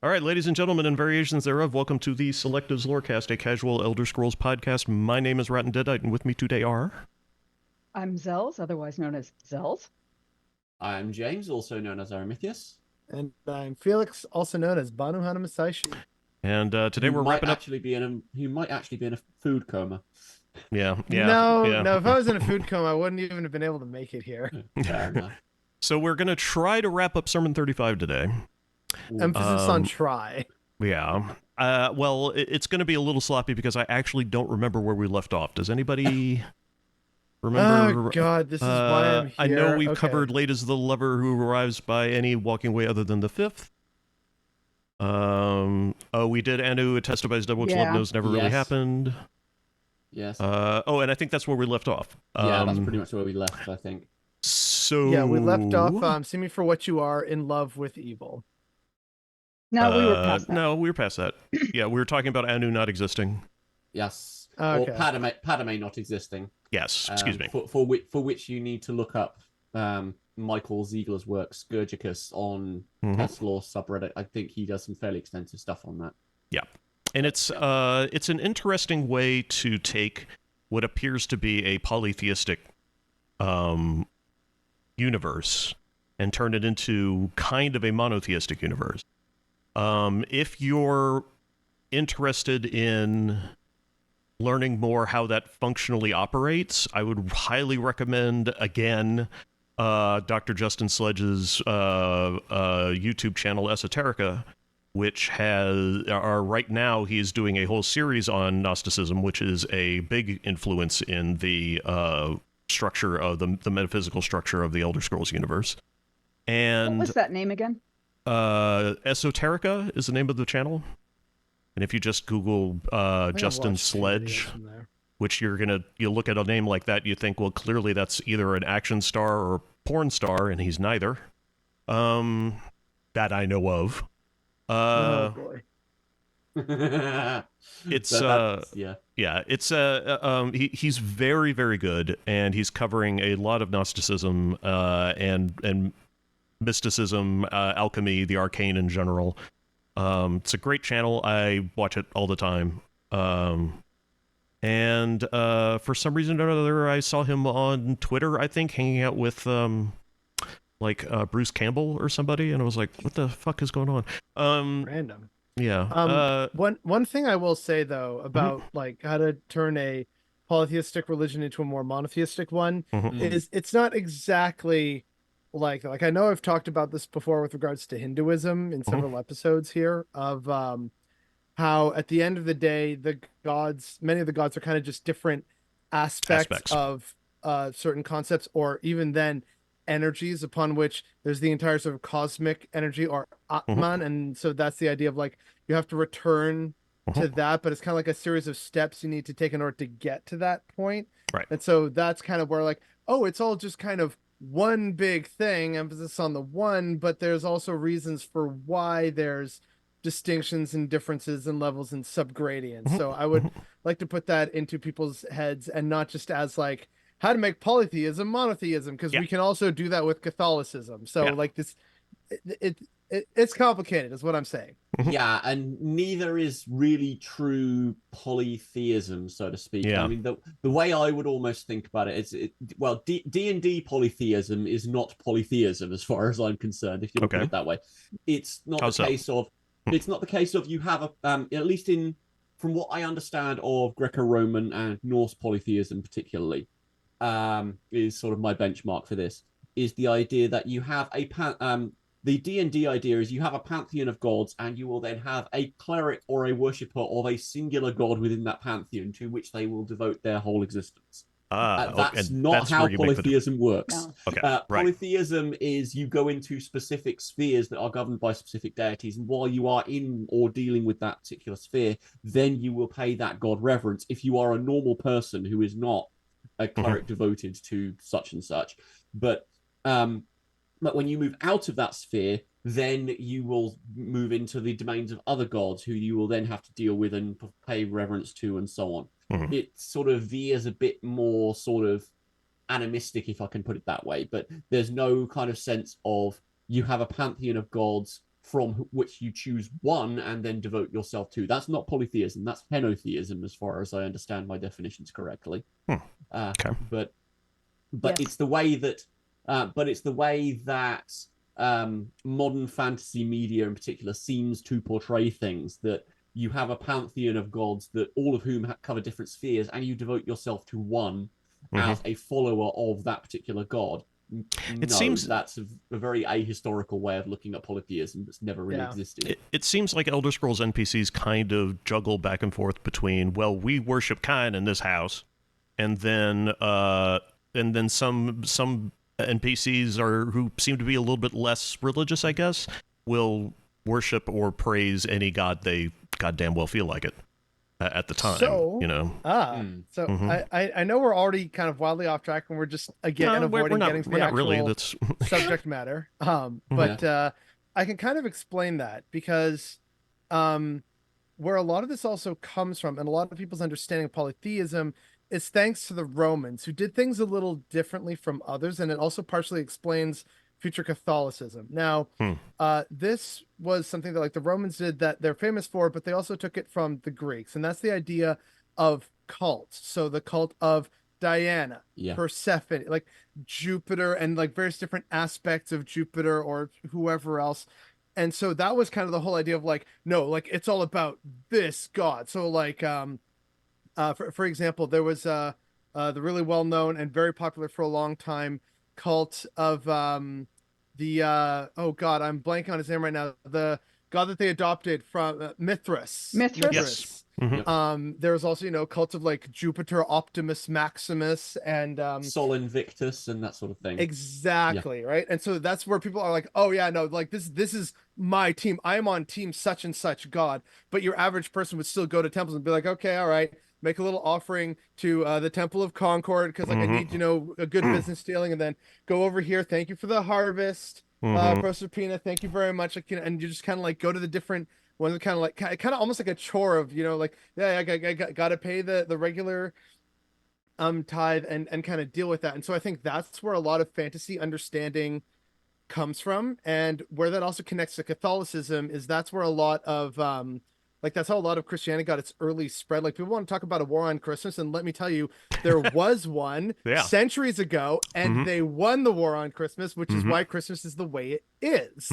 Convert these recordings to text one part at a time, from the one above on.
All right, ladies and gentlemen, and variations thereof, welcome to the Selectives Lorecast, a casual Elder Scrolls podcast. My name is Rotten Deadite, and with me today are... I'm Zells, otherwise known as Zells. I'm James, also known as Aramithius. And I'm Felix, also known as Banu Hanamasaishi. And today we're wrapping up... He might actually be in a food coma. Yeah. No, if I was in a food coma, I wouldn't even have been able to make it here. Fair enough. So we're going to try to wrap up Sermon 35 today. Emphasis on try. Yeah. Well, it's going to be a little sloppy because I actually don't remember where we left off. Does anybody remember? Oh, God, this is why I'm here. I know we've covered late as the lover who arrives by any walking way other than the fifth. We did Anu testifies double love knows never really happened. Yes. And I think that's where we left off. Yeah, that's pretty much where we left, I think. So yeah, we left off. See me for what you are, in love with evil. No, we were past that. No, we were past that. Yeah, we were talking about Anu not existing. Yes. Okay. Or Padme not existing. Yes, excuse me. For which you need to look up Michael Ziegler's work, Scourgicus, on Tesla subreddit. I think he does some fairly extensive stuff on that. Yeah. And it's an interesting way to take what appears to be a polytheistic universe and turn it into kind of a monotheistic universe. If you're interested in learning more how that functionally operates, I would highly recommend, again, Dr. Justin Sledge's YouTube channel, Esoterica, which right now he's doing a whole series on Gnosticism, which is a big influence in the structure of the metaphysical structure of the Elder Scrolls universe. And what was that name again? Esoterica is the name of the channel. And if you just Google Justin Sledge, which you look at a name like that, you think, well, clearly that's either an action star or a porn star, and he's neither. That I know of. Oh boy. He's very, very good, and he's covering a lot of Gnosticism and mysticism, alchemy, the arcane in general. It's a great channel. I watch it all the time. And for some reason or another, I saw him on Twitter, I think, hanging out with Bruce Campbell or somebody, and I was like, what the fuck is going on? Random. Yeah. One thing I will say though about like how to turn a polytheistic religion into a more monotheistic one is it's not exactly like I know I've talked about this before with regards to Hinduism in several episodes here of how at the end of the day many of the gods are kind of just different aspects. Of certain concepts, or even then energies upon which there's the entire sort of cosmic energy or Atman, and so that's the idea of like you have to return to that, but it's kind of like a series of steps you need to take in order to get to that point. Right. And so that's kind of where like, oh, it's all just kind of one big thing, emphasis on the one, but there's also reasons for why there's distinctions and differences and levels and subgradients. So I would like to put that into people's heads and not just as like how to make polytheism monotheism, because we can also do that with Catholicism. So like this, it's complicated is what I'm saying. Yeah, and neither is really true polytheism, so to speak. I mean, the way I would almost think about it is, D&D polytheism is not polytheism as far as I'm concerned, if you look at it that way. It's not it's not the case of you have at least from what I understand of Greco-Roman and Norse polytheism particularly, is sort of my benchmark for this, is the idea that you have the D&D idea is you have a pantheon of gods, and you will then have a cleric or a worshipper of a singular god within that pantheon to which they will devote their whole existence. That's not how polytheism works. No. Polytheism is you go into specific spheres that are governed by specific deities, and while you are in or dealing with that particular sphere, then you will pay that god reverence if you are a normal person who is not a cleric devoted to such and such. But when you move out of that sphere, then you will move into the domains of other gods who you will then have to deal with and pay reverence to, and so on. It sort of veers a bit more sort of animistic, if I can put it that way, but there's no kind of sense of you have a pantheon of gods from which you choose one and then devote yourself to. That's not polytheism. That's henotheism, as far as I understand my definitions correctly. Okay. But Yes. it's the way that modern fantasy media in particular seems to portray things, that you have a pantheon of gods that all of whom cover different spheres, and you devote yourself to one as a follower of that particular god. It seems that's a very ahistorical way of looking at polytheism that's never really existed. It seems like Elder Scrolls NPCs kind of juggle back and forth between, well, we worship Kine in this house, and then some NPCs who seem to be a little bit less religious, I guess, will worship or praise any god they goddamn well feel like it at the time. So, I know we're already kind of wildly off track, and we're just avoiding getting to the actual subject matter. But I can kind of explain that, because where a lot of this also comes from, and a lot of people's understanding of polytheism, is thanks to the Romans, who did things a little differently from others, and it also partially explains future Catholicism. Now, this was something that, like, the Romans did that they're famous for, but they also took it from the Greeks, and that's the idea of cults. So the cult of Diana, Persephone, like Jupiter, and like various different aspects of Jupiter or whoever else. And so that was kind of the whole idea of like, no, like it's all about this god. So like, for example, there was the really well known and very popular for a long time cult of oh god, I'm blanking on his name right now. The god that they adopted from Mithras. Yes. There was also, cults of like Jupiter, Optimus Maximus, and Sol Invictus and that sort of thing. Exactly, right? And so that's where people are like, oh yeah, no, like this is my team. I am on team such and such god. But your average person would still go to temples and be like, okay, all right, make a little offering to the Temple of Concord, because like I need, a good business dealing, and then go over here, thank you for the harvest, Proserpina, thank you very much. Like, and you just kind of like go to the different ones, kind of like almost like a chore of, like, yeah, I got to pay the regular tithe and kind of deal with that. And so I think that's where a lot of fantasy understanding comes from, and where that also connects to Catholicism is that's where a lot of that's how a lot of Christianity got its early spread. Like, people want to talk about a war on Christmas, and let me tell you, there was one centuries ago, and they won the war on Christmas, which is why Christmas is the way it is.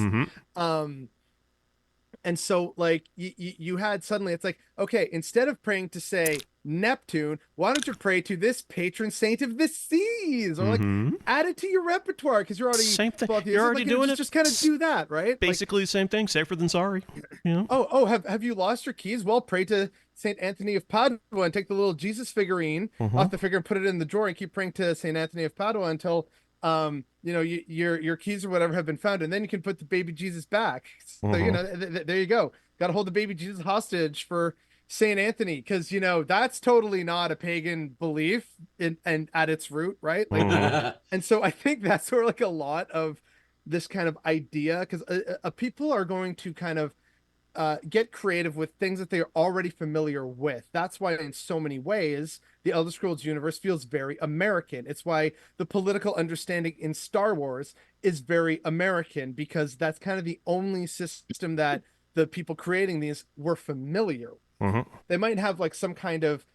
And so, like, you had suddenly, it's like, okay, instead of praying to, say, Neptune, why don't you pray to this patron saint of the seas? Or, like, add it to your repertoire, because you're already... Same thing. You're already doing it. Just kind of do that, right? Basically the same thing, safer than sorry. Have you lost your keys? Well, pray to Saint Anthony of Padua and take the little Jesus figurine off the figure and put it in the drawer, and keep praying to Saint Anthony of Padua until... your keys or whatever have been found, and then you can put the baby Jesus back. So, there you go. Got to hold the baby Jesus hostage for Saint Anthony, because that's totally not a pagan belief and at its root, right? Like, and so I think that's where like a lot of this kind of idea, because people are going to kind of get creative with things that they're already familiar with. That's why in so many ways the Elder Scrolls universe feels very American. It's why the political understanding in Star Wars is very American, because that's kind of the only system that the people creating these were familiar with. They might have like some kind of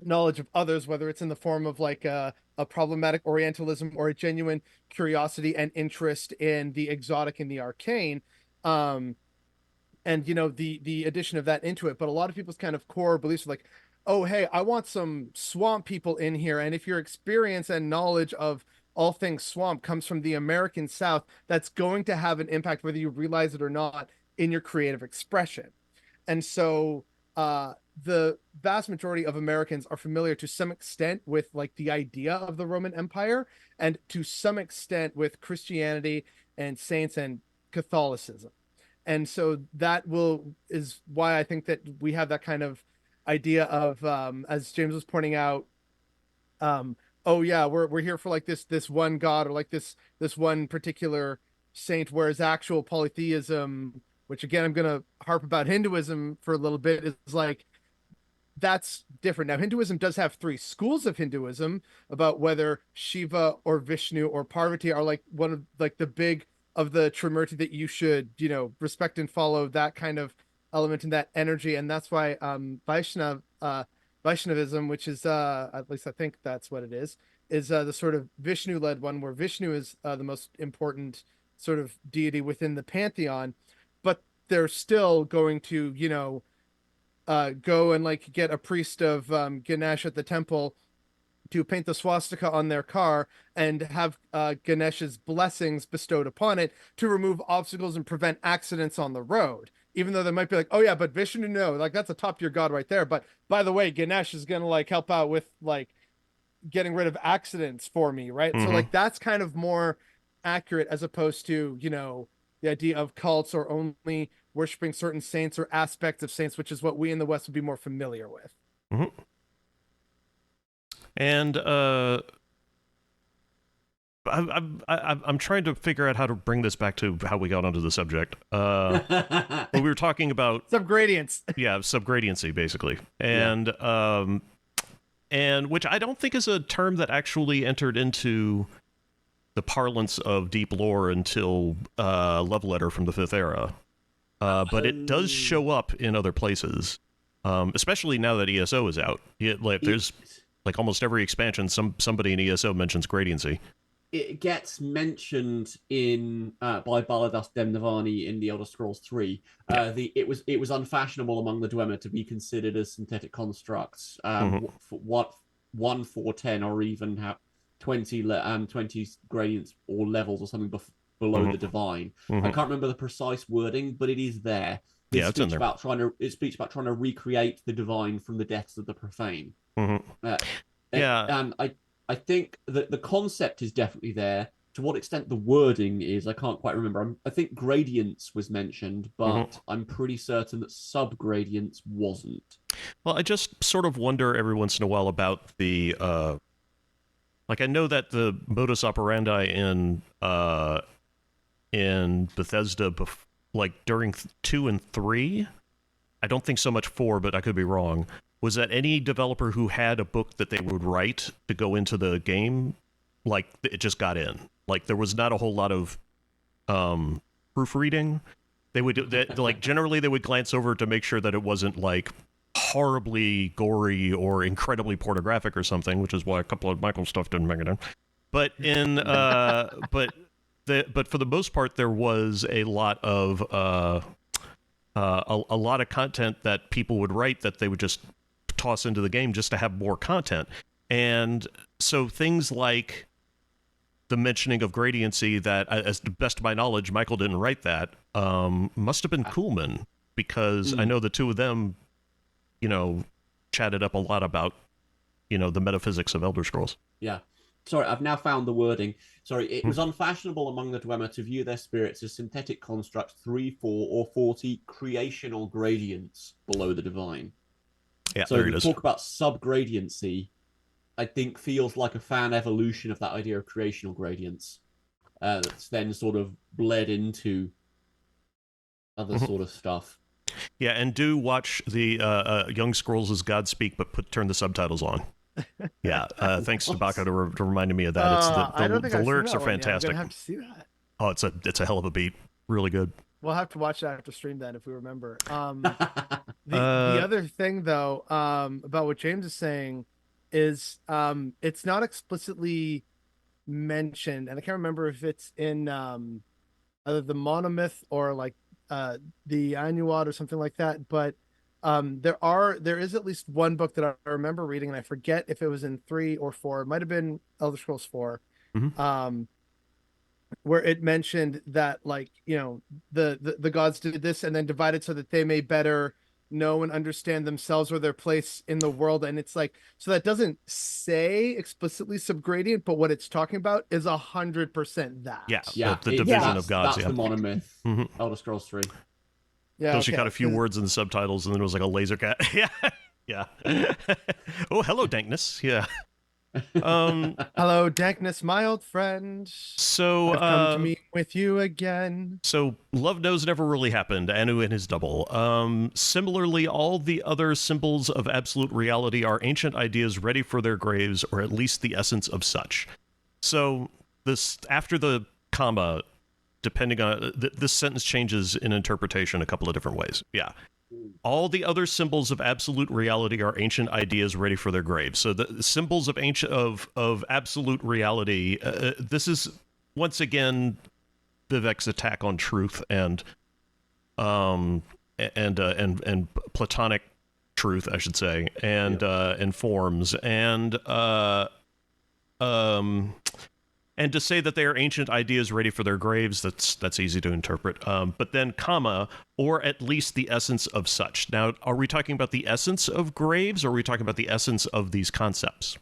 knowledge of others, whether it's in the form of like a problematic Orientalism or a genuine curiosity and interest in the exotic and the arcane. And the addition of that into it. But a lot of people's kind of core beliefs are like, oh hey, I want some swamp people in here, and if your experience and knowledge of all things swamp comes from the American South, that's going to have an impact, whether you realize it or not, in your creative expression. And so the vast majority of Americans are familiar to some extent with like the idea of the Roman Empire, and to some extent with Christianity and saints and Catholicism. And so that is why I think that we have that kind of idea of, as James was pointing out, oh yeah, we're here for like this one god, or like this one particular saint, whereas actual polytheism, which again I'm gonna harp about Hinduism for a little bit, is like, that's different. Now, Hinduism does have three schools of Hinduism about whether Shiva or Vishnu or Parvati are like one of like the big the Trimurti that you should, respect and follow that kind of element and that energy. And that's why Vaishnavism, which is at least I think that's what it is the sort of Vishnu led one where Vishnu is the most important sort of deity within the pantheon, but they're still going to, go and like get a priest of Ganesh at the temple to paint the swastika on their car and have Ganesh's blessings bestowed upon it to remove obstacles and prevent accidents on the road. Even though they might be like, oh yeah, but Vishnu, no, like that's a top tier god right there. But by the way, Ganesh is gonna like help out with like getting rid of accidents for me, right? So like that's kind of more accurate as opposed to, the idea of cults or only worshiping certain saints or aspects of saints, which is what we in the West would be more familiar with. And I'm trying to figure out how to bring this back to how we got onto the subject. But we were talking about subgradients. Yeah, subgradiency basically, and and which I don't think is a term that actually entered into the parlance of deep lore until Love Letter from the Fifth Era. But it does show up in other places, especially now that ESO is out. There's like almost every expansion, somebody in ESO mentions gradiency. It gets mentioned in by Baladas Demnavani in the Elder Scrolls 3. It was unfashionable among the Dwemer to be considered as synthetic constructs. What 1, 4, 10, or even have 20 gradients or levels or something below the divine. I can't remember the precise wording, but it is there. It's in there. It speaks about trying to recreate the divine from the depths of the profane. And I think that the concept is definitely there. To what extent the wording is, I can't quite remember. I think gradients was mentioned, but I'm pretty certain that subgradients wasn't. Well, I just sort of wonder every once in a while about the like I know that the modus operandi in Bethesda, like during 2 and 3, I don't think so much 4, but I could be wrong, was that any developer who had a book that they would write to go into the game, like it just got in. Like there was not a whole lot of proofreading. Generally they would glance over to make sure that it wasn't like horribly gory or incredibly pornographic or something, which is why a couple of Michael's stuff didn't make it in. But in but for the most part, there was a lot of a lot of content that people would write that they would just toss into the game just to have more content. And so things like the mentioning of gradiency, that, as the best of my knowledge, Michael didn't write that, must have been Kuhlman, because I know the two of them, chatted up a lot about, the metaphysics of Elder Scrolls. Yeah. Sorry, I've now found the wording. Sorry, it was unfashionable among the Dwemer to view their spirits as synthetic constructs 3, 4, or 40 creational gradients below the divine. Yeah, so there it the is. Talk about subgradiency, I think, feels like a fan evolution of that idea of creational gradients. That's then sort of bled into other sort of stuff. Yeah, and do watch the Young Scrolls' Godspeak, but turn the subtitles on. Yeah, thanks to Baka to reminding me of that. It's the lyrics are fantastic. I'm gonna have to see that. Oh, it's a hell of a beat. Really good. We'll have to watch that after stream then if we remember. The other thing though, about what James is saying is it's not explicitly mentioned, and I can't remember if it's in either the monomyth or like the Annuad or something like that, but there is at least one book that I remember reading, and I forget if it was in 3 or 4. It might have been Elder Scrolls 4, where it mentioned that, like, the gods did this and then divided so that they may better know and understand themselves or their place in the world. And it's like, so that doesn't say explicitly subgradient, but what it's talking about is 100% that. Yeah, the division of gods. That's the monomyth. Elder Scrolls 3. Yeah, so she got a few words in the subtitles, and then it was like a laser cat. Yeah. Oh, hello, Dankness. Yeah. Hello, Dankness, my old friend. So I've come to meet with you again. So Love Knows never really happened. Anu and his double. Similarly, all the other symbols of absolute reality are ancient ideas ready for their graves, or at least the essence of such. So this, after the comma, depending on this sentence changes in interpretation a couple of different ways. Yeah. All the other symbols of absolute reality are ancient ideas ready for their graves. So the symbols of absolute reality, this is once again Vivek's attack on truth and Platonic truth, I should say, and forms, and to say that they are ancient ideas ready for their graves, that's easy to interpret. But then, comma, or at least the essence of such. Now, are we talking about the essence of graves, or are we talking about the essence of these concepts?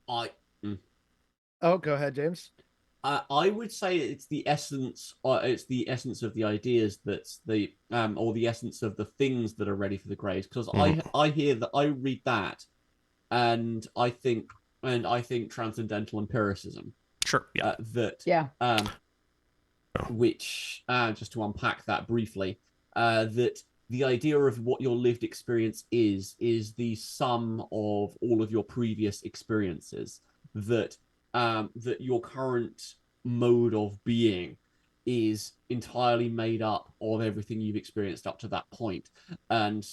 Oh, go ahead, James. I would say it's the essence. It's the essence of the ideas that's the or the essence of the things that are ready for the graves. Because I hear that, I read that, and I think transcendental empiricism. Sure. Yeah. Which just to unpack that briefly, that the idea of what your lived experience is the sum of all of your previous experiences. That your current mode of being is entirely made up of everything you've experienced up to that point, and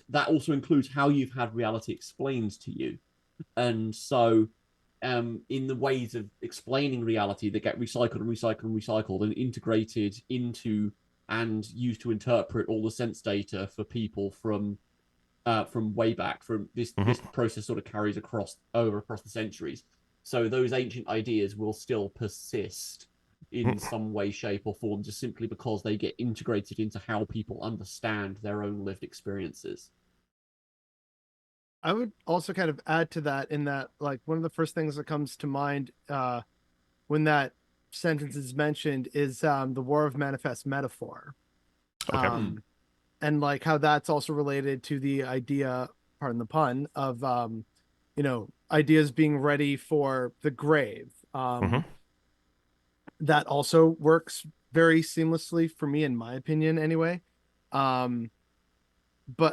that also includes how you've had reality explained to you. And so in the ways of explaining reality that get recycled and recycled and recycled and integrated into and used to interpret all the sense data for people from way back, from this process sort of carries across the centuries. So those ancient ideas will still persist in some way, shape, or form, just simply because they get integrated into how people understand their own lived experiences. I would also kind of add to that, in that, like, one of the first things that comes to mind when that sentence is mentioned is the War of Manifest Metaphor. Okay. And like how that's also related to the idea, pardon the pun, of ideas being ready for the grave. That also works very seamlessly for me, in my opinion, anyway. But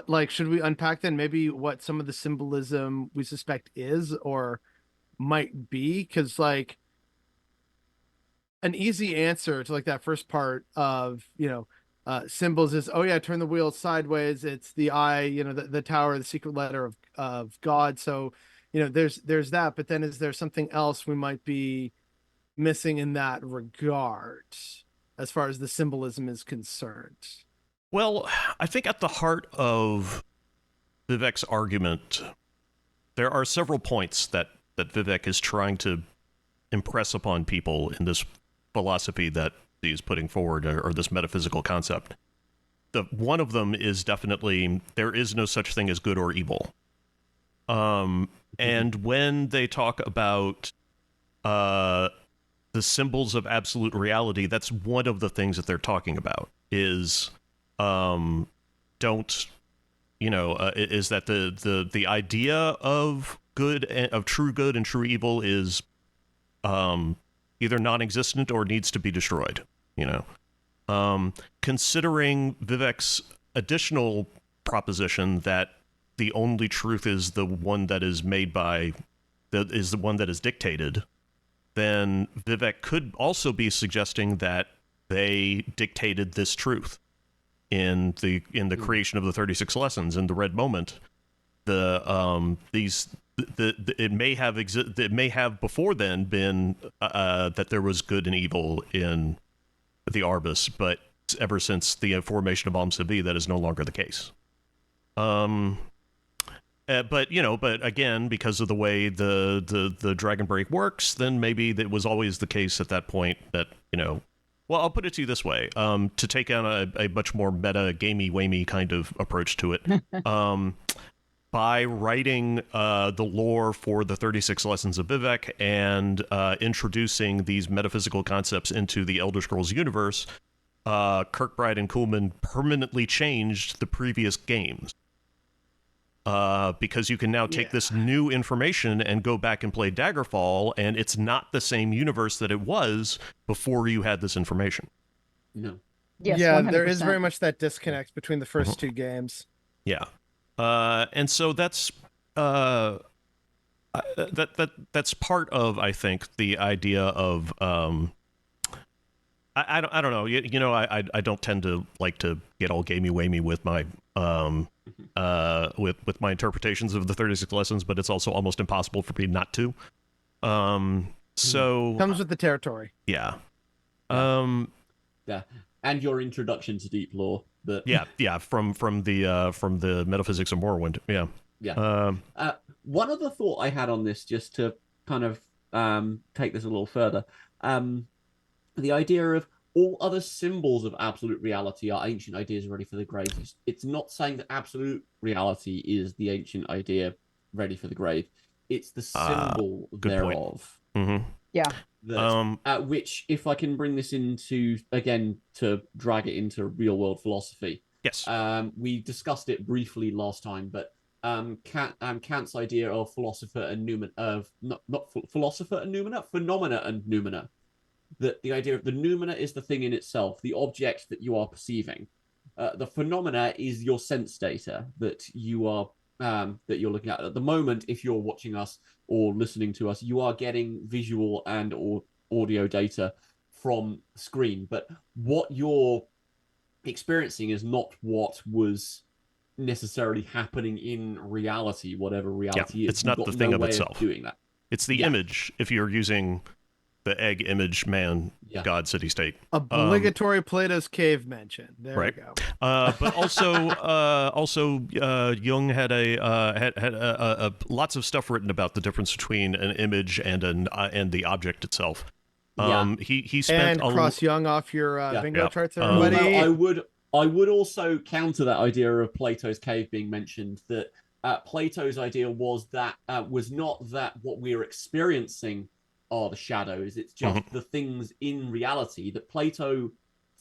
like, should we unpack then maybe what some of the symbolism we suspect is or might be? Because like, an easy answer to like that first part of symbols is, oh yeah, turn the wheel sideways, it's the eye, the tower, the secret letter of God. So there's that, but then is there something else we might be missing in that regard as far as the symbolism is concerned? Well, I think at the heart of Vivek's argument, there are several points that Vivek is trying to impress upon people in this philosophy that he's putting forward, or this metaphysical concept. One of them is definitely there is no such thing as good or evil. And when they talk about the symbols of absolute reality, that's one of the things that they're talking about is is that the idea of good, of true good and true evil is either non-existent or needs to be destroyed. Considering Vivek's additional proposition that the only truth is the one that is the one that is dictated, then Vivek could also be suggesting that they dictated this truth in the creation of the 36 lessons in the Red Moment. It may have before then been that there was good and evil in the Arbus, but ever since the formation of Amsavi, that is no longer the case. But again, because of the way the Dragon Break works, then maybe it was always the case at that point that Well, I'll put it to you this way: to take on a much more meta, gamey-wamey kind of approach to it. By writing the lore for the 36 Lessons of Vivek and introducing these metaphysical concepts into the Elder Scrolls universe, Kirkbride and Kuhlman permanently changed the previous games. Because you can now take this new information and go back and play Daggerfall, and it's not the same universe that it was before you had this information. No. Yes, yeah, 100%. there is very much that disconnect between the first two games. Yeah. And so that's that's part of, I think, the idea of I don't know. You know, I don't tend to like to get all gamey-wamey with my with my interpretations of the 36 lessons, but it's also almost impossible for me not to. So Comes with the territory. yeah. Yeah. Yeah, and your introduction to deep lore. But yeah, from the metaphysics of Morrowind. Yeah. yeah. One other thought I had on this, just to kind of take this a little further, the idea of all other symbols of absolute reality are ancient ideas ready for the grave. It's not saying that absolute reality is the ancient idea ready for the grave. It's the symbol thereof. Mm-hmm. Yeah. At which, if I can bring this into, again, to drag it into real world philosophy. Yes. We discussed it briefly last time, but Kant's idea of philosopher and noumena, philosopher and noumena, phenomena and noumena. That the idea of the noumena is the thing in itself, the object that you are perceiving. The phenomena is your sense data that you are that you're looking at the moment. If you're watching us or listening to us, you are getting visual and or audio data from screen, but what you're experiencing is not what was necessarily happening in reality, whatever reality is. It's not the thing of itself. Doing that. It's the image. If you're using the egg image man god city state, obligatory Plato's cave mention. There we go. But also Jung had a lots of stuff written about the difference between an image and the object itself. He spent and cross Jung off your bingo charts, everybody. I would also counter that idea of Plato's cave being mentioned. That Plato's idea was that was not that what we're experiencing are the shadows. It's just the things in reality. That Plato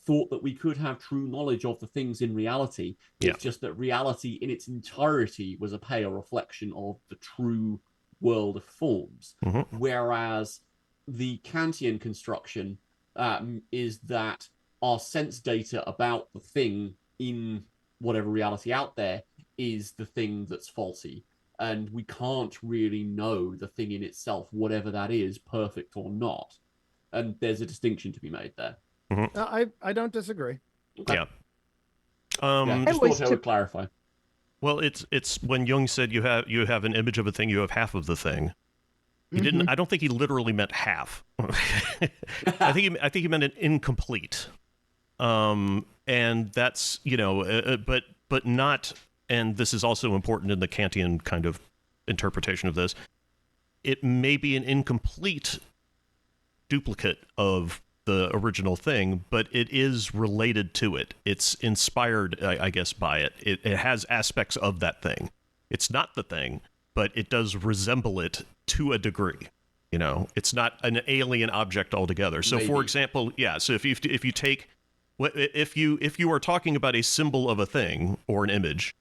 thought that we could have true knowledge of the things in reality. It's just that reality in its entirety was a pale reflection of the true world of forms. Whereas the Kantian construction is that our sense data about the thing in whatever reality out there is the thing that's faulty. And we can't really know the thing in itself, whatever that is, perfect or not. And there's a distinction to be made there. I don't disagree. Okay. Yeah. Just thought I would clarify. Well, it's when Jung said you have an image of a thing, you have half of the thing. He didn't. I don't think he literally meant half. I think he meant an incomplete. And that's but not. And this is also important in the Kantian kind of interpretation of this. It may be an incomplete duplicate of the original thing, but it is related to it. It's inspired, I guess, by it. It has aspects of that thing. It's not the thing, but it does resemble it to a degree. You know, it's not an alien object altogether. So, for example, so if you take, if you are talking about a symbol of a thing or an image,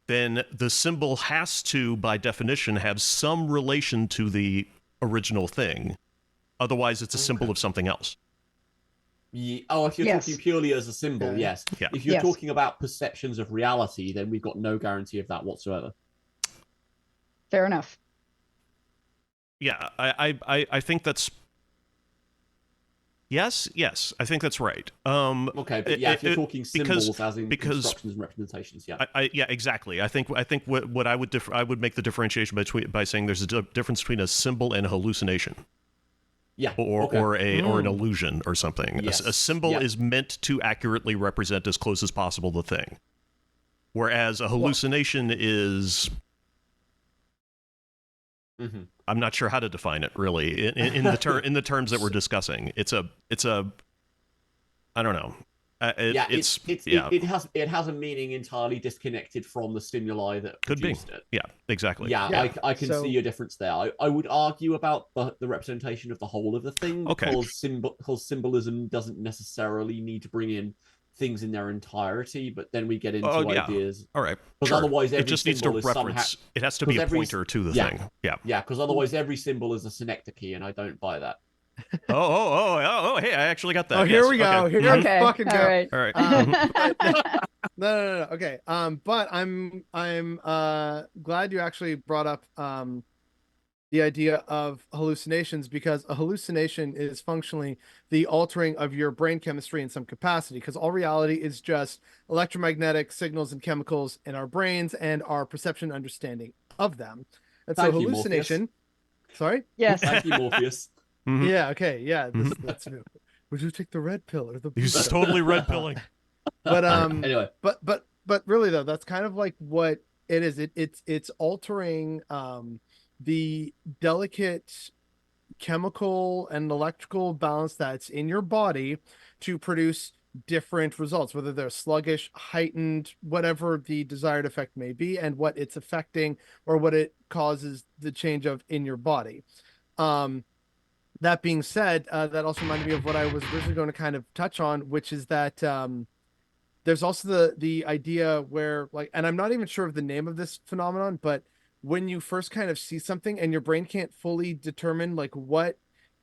then the symbol has to, by definition, have some relation to the original thing. Otherwise, it's a symbol of something else. Yeah. Oh, if you're talking purely as a symbol, yes. Yeah. If you're talking about perceptions of reality, then we've got no guarantee of that whatsoever. Fair enough. Yeah, I think that's... Yes, I think that's right. Okay, but if you're talking symbols as in constructions and representations, yeah, exactly. I think what I would make the differentiation by saying there's a difference between a symbol and a hallucination. Yeah, or an illusion or something. Yes. A symbol is meant to accurately represent as close as possible the thing, whereas a hallucination is... I'm not sure how to define it really in the terms that we're discussing. It's a I don't know. It has a meaning entirely disconnected from the stimuli that produced it. Yeah, exactly. I can see your difference there. I would argue about the representation of the whole of the thing, because symbolism doesn't necessarily need to bring in things in their entirety, but then we get into ideas. All right. Because otherwise every it just needs to reference. It has to be a pointer to the thing. Yeah. Yeah, because otherwise every symbol is a synecdoche, and I don't buy that. Hey, I actually got that. Oh, here we go. Okay. Here we fucking go. All right. No. Okay. But I'm glad you actually brought up the idea of hallucinations, because a hallucination is functionally the altering of your brain chemistry in some capacity, because all reality is just electromagnetic signals and chemicals in our brains and our perception and understanding of them. And so Thank you, Morpheus. hallucination, sorry? Yes. Thank you, Morpheus. Yeah, okay, yeah, that's would you take the red pill or the blue He's pill? totally red pilling. But Anyway, but really though, that's kind of like what it is. It's altering the delicate chemical and electrical balance that's in your body to produce different results, whether they're sluggish, heightened, whatever the desired effect may be, and what it's affecting or what it causes the change of in your body. That being said, that also reminded me of what I was originally going to kind of touch on, which is that there's also the idea where, like, and I'm not even sure of the name of this phenomenon, but when you first kind of see something and your brain can't fully determine like what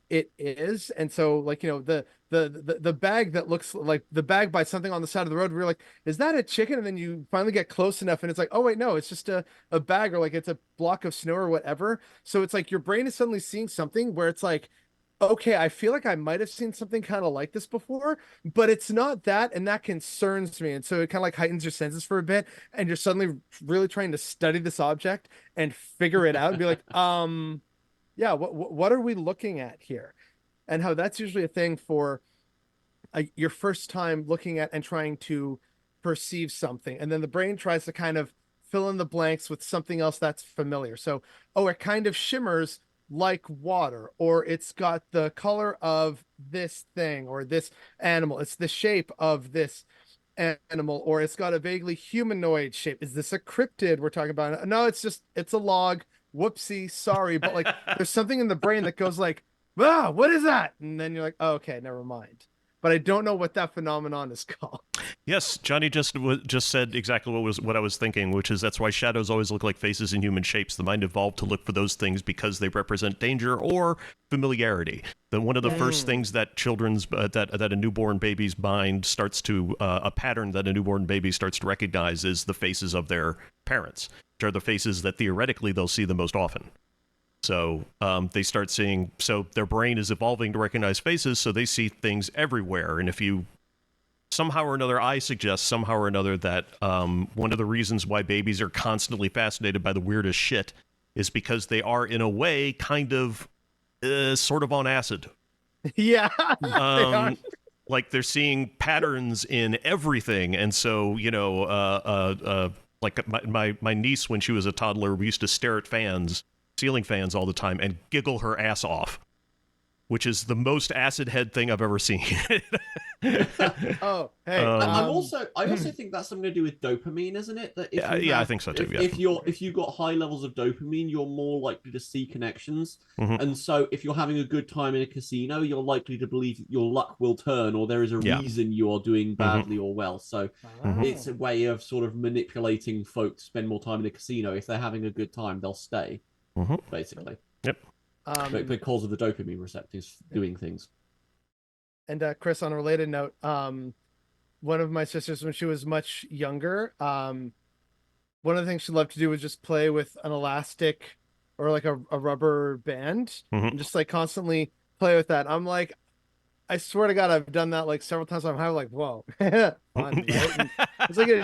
it is, and so like, you know, the bag that looks like the bag by something on the side of the road, we're like, is that a chicken? And then you finally get close enough and it's like, oh wait, no, it's just a bag, or like it's a block of snow or whatever. So it's like your brain is suddenly seeing something where it's like, okay, I feel like I might have seen something kind of like this before, but it's not that, and that concerns me. And so it kind of like heightens your senses for a bit, and you're suddenly really trying to study this object and figure it out and be like, yeah, what are we looking at here? And how that's usually a thing for your first time looking at and trying to perceive something, and then the brain tries to kind of fill in the blanks with something else that's familiar. So, oh, it kind of shimmers like water, or it's got the color of this thing or this animal, it's the shape of this animal, or it's got a vaguely humanoid shape. Is this a cryptid we're talking about? No, it's a log. Whoopsie, sorry. But like there's something in the brain that goes like, ah, what is that? And then you're like, oh, okay, never mind. But I don't know what that phenomenon is called. Yes, Johnny just said exactly what I was thinking, which is that's why shadows always look like faces in human shapes. The mind evolved to look for those things because they represent danger or familiarity. Then one of the first things that that a newborn baby's mind starts to a pattern that a newborn baby starts to recognize is the faces of their parents, which are the faces that theoretically they'll see the most often. So they start seeing, so their brain is evolving to recognize faces, so they see things everywhere. And if you somehow or another, I suggest somehow or another that one of the reasons why babies are constantly fascinated by the weirdest shit is because they are, in a way, kind of sort of on acid. Yeah, they are. Like they're seeing patterns in everything. And so, you know, like my niece, when she was a toddler, we used to stare at ceiling fans all the time and giggle her ass off, which is the most acid head thing I've ever seen. Oh, hey. I also think that's something to do with dopamine, isn't it? That I think so too. If you've got high levels of dopamine, you're more likely to see connections. And so if you're having a good time in a casino, you're likely to believe your luck will turn, or there is a reason you are doing badly or well. So it's a way of sort of manipulating folk to spend more time in a casino. If they're having a good time, they'll stay. Basically. Yep. Because of the dopamine receptors doing things. And Chris, on a related note, one of my sisters, when she was much younger, one of the things she loved to do was just play with an elastic or like a rubber band and just like constantly play with that. I'm like, I swear to God, I've done that like several times. I'm like, whoa, fun, right? It's like you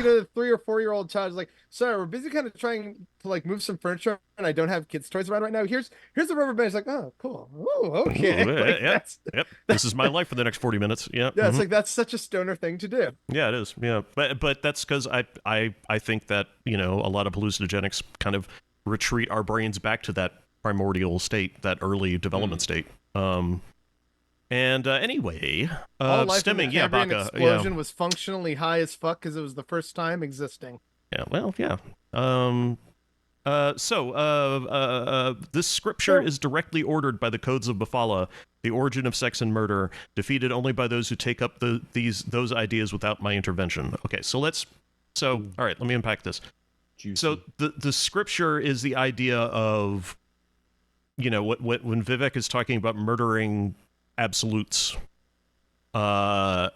know, the 3 or 4-year-old child is like, sorry, we're busy kind of trying to like move some furniture, and I don't have kids' toys around right now. Here's the rubber band. It's like, oh, cool. Oh, okay. Yep. This is my life for the next 40 minutes. Yeah. Yeah, it's like that's such a stoner thing to do. Yeah, it is. Yeah, but that's because I think that, you know, a lot of hallucinogenics kind of retreat our brains back to that primordial state, that early development state. And anyway, all life stemming, in the Cambrian Baka, explosion was functionally high as fuck because it was the first time existing. Yeah, well, yeah. This scripture is directly ordered by the codes of Bafala, the origin of sex and murder, defeated only by those who take up those ideas without my intervention. Okay, all right, let me unpack this. Juicy. So the scripture is the idea of, you know, when Vivek is talking about murdering absolutes, that's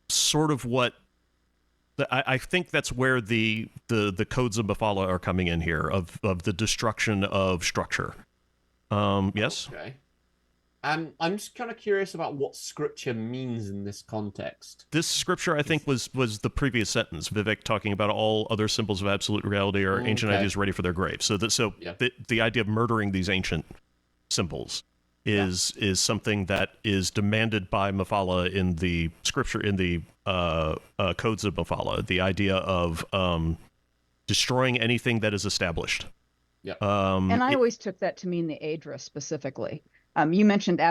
sort of what I think that's where the codes of Mephala are coming in here of the destruction of structure. Yes. Okay. I'm just kind of curious about what scripture means in this context. This scripture, I think, was the previous sentence. Vivek talking about all other symbols of absolute reality are ancient ideas ready for their grave. So the idea of murdering these ancient symbols is something that is demanded by Mephala in the scripture, in the codes of Mephala. The idea of destroying anything that is established. Yeah. And I always took that to mean the Aedra specifically. You mentioned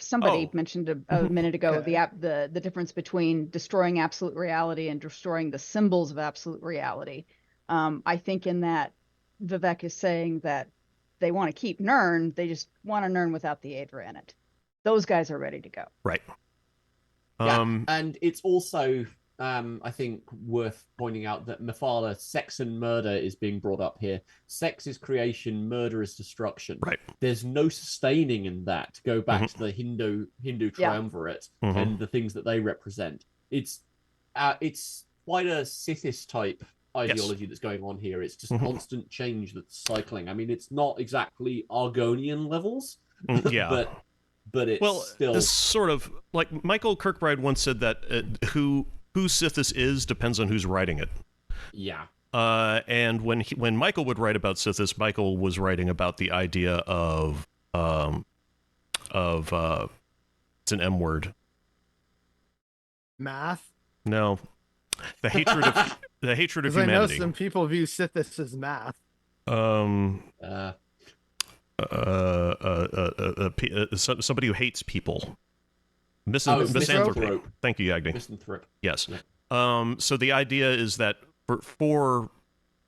somebody mentioned a minute ago the difference between destroying absolute reality and destroying the symbols of absolute reality. I think in that Vivek is saying that they want to keep Nirn, they just want a Nirn without the Aedra in it. Those guys are ready to go. Right. And it's also I think worth pointing out that Mephala, sex and murder is being brought up here. Sex is creation, murder is destruction. Right. There's no sustaining in that. To go back to the Hindu triumvirate and the things that they represent. It's quite a Sithist type ideology that's going on here. It's just constant change that's cycling. I mean, it's not exactly Argonian levels. Yeah. but it's still it's sort of like Michael Kirkbride once said that who Sithis is depends on who's writing it. Yeah. And when Michael would write about Sithis, Michael was writing about the idea of it's an M word. Math? No. The hatred of humanity. I know some people view Sithis as math. Somebody who hates people. Misanthrope. Thank you, Yagni. Misanthrope. Yes. Yeah. So the idea is that for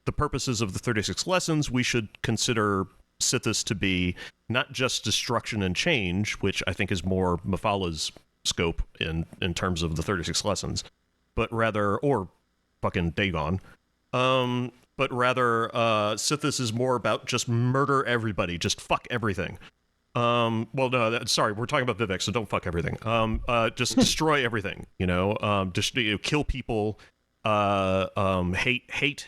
the purposes of the 36 lessons, we should consider Sithis to be not just destruction and change, which I think is more Mephala's scope in terms of the 36 lessons, but rather, or fucking Dagon, but rather Sithis is more about just murder everybody, just fuck everything. Well, no, sorry, we're talking about Vivek, so don't fuck everything. Just destroy everything, just kill people, hate,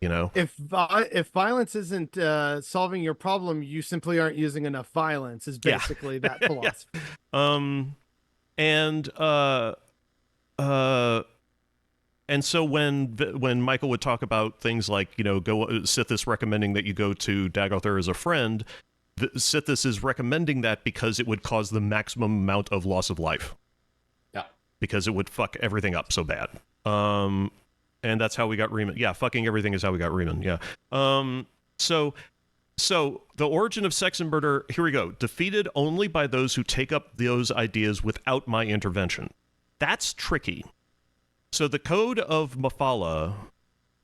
If violence isn't solving your problem, you simply aren't using enough violence, is basically that philosophy. And so when Michael would talk about things like, Sithis recommending that you go to Dagothr as a friend, Sithis is recommending that because it would cause the maximum amount of loss of life. Yeah. Because it would fuck everything up so bad. And that's how we got Riemann. Yeah, fucking everything is how we got Riemann. Yeah. So the origin of sex and murder, here we go. Defeated only by those who take up those ideas without my intervention. That's tricky. So the code of Mephala,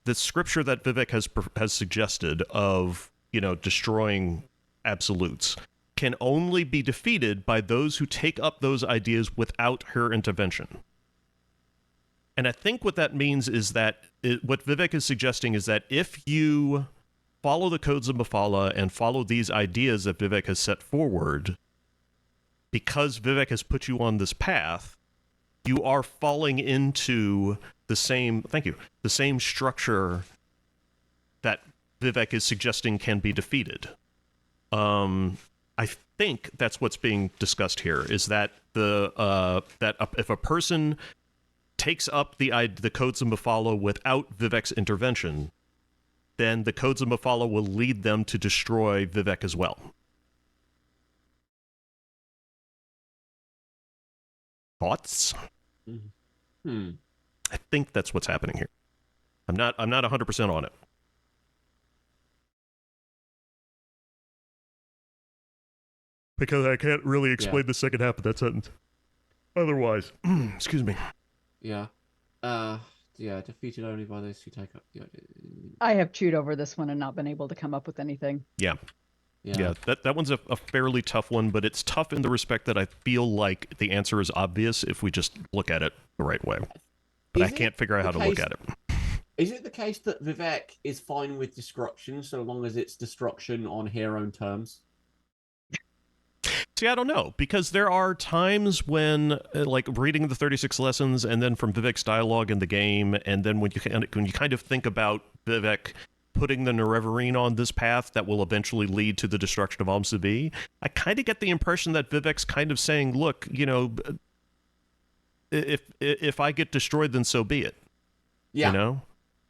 the scripture that Vivek has suggested of, destroying absolutes, can only be defeated by those who take up those ideas without her intervention. And I think what that means is that what Vivek is suggesting is that if you follow the codes of Mephala and follow these ideas that Vivek has set forward, because Vivek has put you on this path, you are falling into the same structure that Vivek is suggesting can be defeated. I think that's what's being discussed here, is that if a person takes up the codes of Mephala without Vivek's intervention, then the codes of Mephala will lead them to destroy Vivek as well. Thoughts? I think that's what's happening here. I'm not 100% on it. Because I can't really explain the second half of that sentence. Otherwise, excuse me. Yeah. Defeated only by those who take up the idea. I have chewed over this one and not been able to come up with anything. Yeah. That one's a fairly tough one, but it's tough in the respect that I feel like the answer is obvious if we just look at it the right way. But I can't figure out how to look at it. Is it the case that Vivek is fine with destruction so long as it's destruction on her own terms? See, I don't know, because there are times when, like, reading the 36 lessons, and then from Vivek's dialogue in the game, and then when you kind of think about Vivek putting the Nerevarine on this path that will eventually lead to the destruction of Amsabi, I kind of get the impression that Vivek's kind of saying, look, you know, if I get destroyed, then so be it. Yeah. You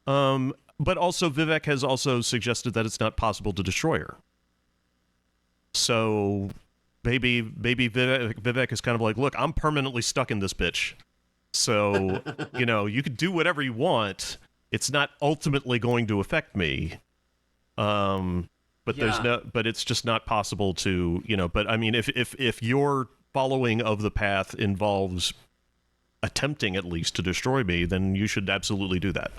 know? But also Vivek has also suggested that it's not possible to destroy her. So maybe Vivek is kind of like, look, I'm permanently stuck in this bitch. So, you know, you can do whatever you want. It's not ultimately going to affect me. But but it's just not possible to, you know, but I mean, if your following of the path involves attempting at least to destroy me, then you should absolutely do that.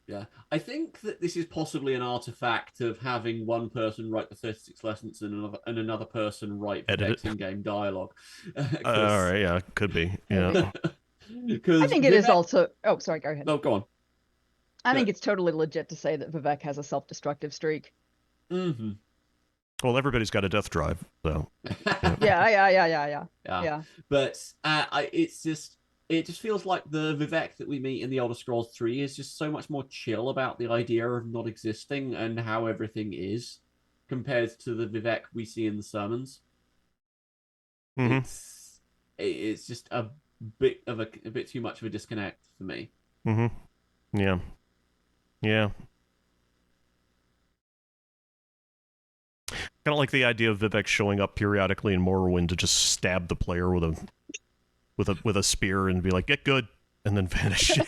Yeah, I think that this is possibly an artifact of having one person write the 36 lessons and another person write the in-game dialogue. All right, yeah, could be. Yeah. I think it is also... Oh, sorry, go ahead. No, go on. I think it's totally legit to say that Vivek has a self-destructive streak. Mm-hmm. Well, everybody's got a death drive, so... Yeah. But it just feels like the Vivek that we meet in The Elder Scrolls 3 is just so much more chill about the idea of not existing and how everything is, compared to the Vivek we see in the sermons. Mm-hmm. It's just a bit too much of a disconnect for me. Mm-hmm. Yeah. Yeah. Kind of like the idea of Vivek showing up periodically in Morrowind to just stab the player with a spear and be like, "Get good," and then vanish.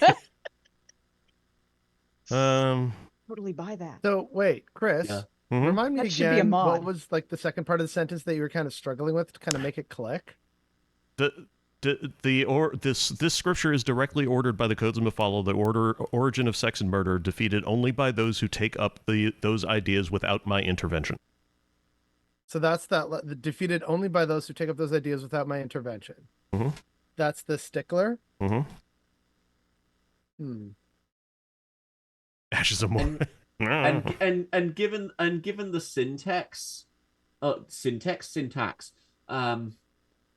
Totally buy that. So wait, Chris, remind me again, what was like the second part of the sentence that you were kind of struggling with to kind of make it click? This scripture is directly ordered by the codes of Mephala, the origin of sex and murder, defeated only by those who take up those ideas without my intervention. So that's the defeated only by those who take up those ideas without my intervention. Mm-hmm. That's the stickler. Mm-hmm. Ashes of more. and given the syntax,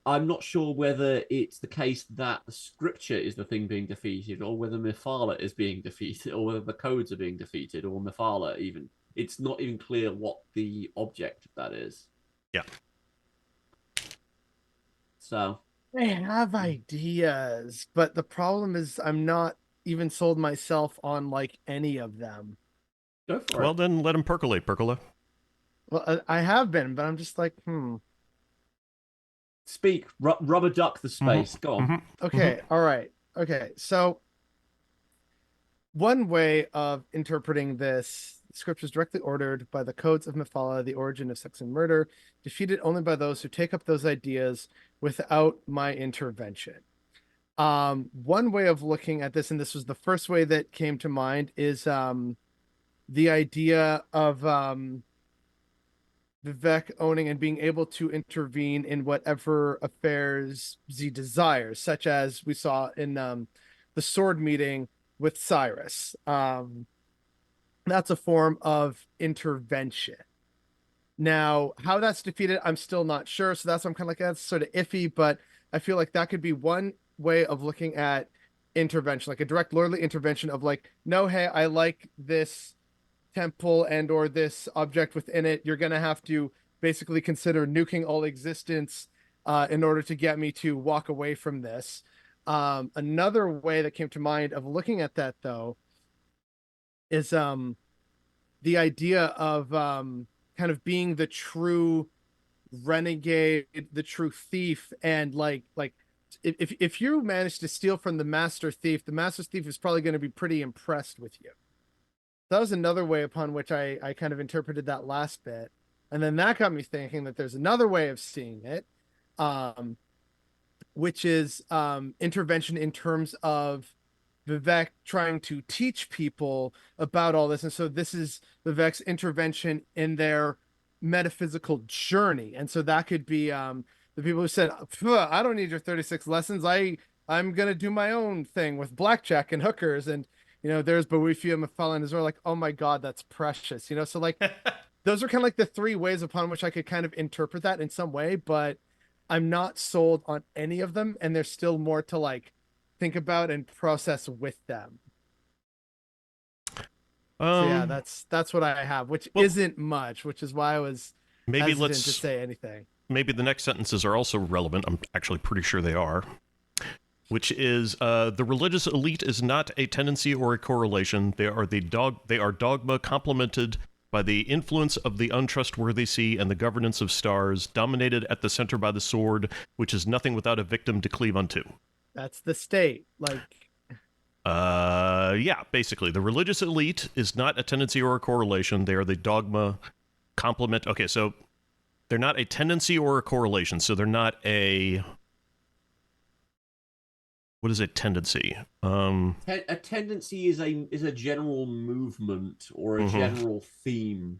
I'm not sure whether it's the case that the scripture is the thing being defeated, or whether Mephala is being defeated, or whether the codes are being defeated, or Mephala even. It's not even clear what the object of that is. Yeah. So I have ideas, but the problem is I'm not even sold myself on like any of them. Go for it. Well, then let him percolate, Percola. Well, I have been, but I'm just like, Speak. Rubber duck the space. Go on. Okay. All right. Okay. So one way of interpreting this, scripture is directly ordered by the codes of Mephala, the origin of sex and murder, defeated only by those who take up those ideas without my intervention. One way of looking at this, and this was the first way that came to mind, is the idea of Vivek owning and being able to intervene in whatever affairs he desires, such as we saw in the sword meeting with Cyrus. That's a form of intervention. Now, how that's defeated, I'm still not sure. So that's why I'm kind of like, that's sort of iffy, but I feel like that could be one way of looking at intervention, like a direct lordly intervention of like, no, hey, I like this temple and or this object within it. You're going to have to basically consider nuking all existence in order to get me to walk away from this. Another way that came to mind of looking at that, though, is the idea of kind of being the true renegade, the true thief, and like if you manage to steal from the master thief is probably going to be pretty impressed with you. That was another way upon which I kind of interpreted that last bit, and then that got me thinking that there's another way of seeing it, which is intervention in terms of Vivek trying to teach people about all this. And so this is Vivek's intervention in their metaphysical journey. And so that could be the people who said, I don't need your 36 lessons. I'm going to do my own thing with blackjack and hookers. And, there's Boethiah, Mephala, and Azor, like, oh my God, that's precious. So like, those are kind of like the three ways upon which I could kind of interpret that in some way. But I'm not sold on any of them, and there's still more to like think about and process with them. So yeah, that's what I have, which isn't much, which is why I was hesitant to say anything. Maybe the next sentences are also relevant. I'm actually pretty sure they are. Which is the religious elite is not a tendency or a correlation. They are dogma complemented by the influence of the untrustworthy sea and the governance of stars, dominated at the center by the sword, which is nothing without a victim to cleave unto. That's the state, like. Yeah, basically, the religious elite is not a tendency or a correlation. They are the dogma complement. Okay, so they're not a tendency or a correlation. So they're not a. What is a tendency? A tendency is a general movement or a general theme.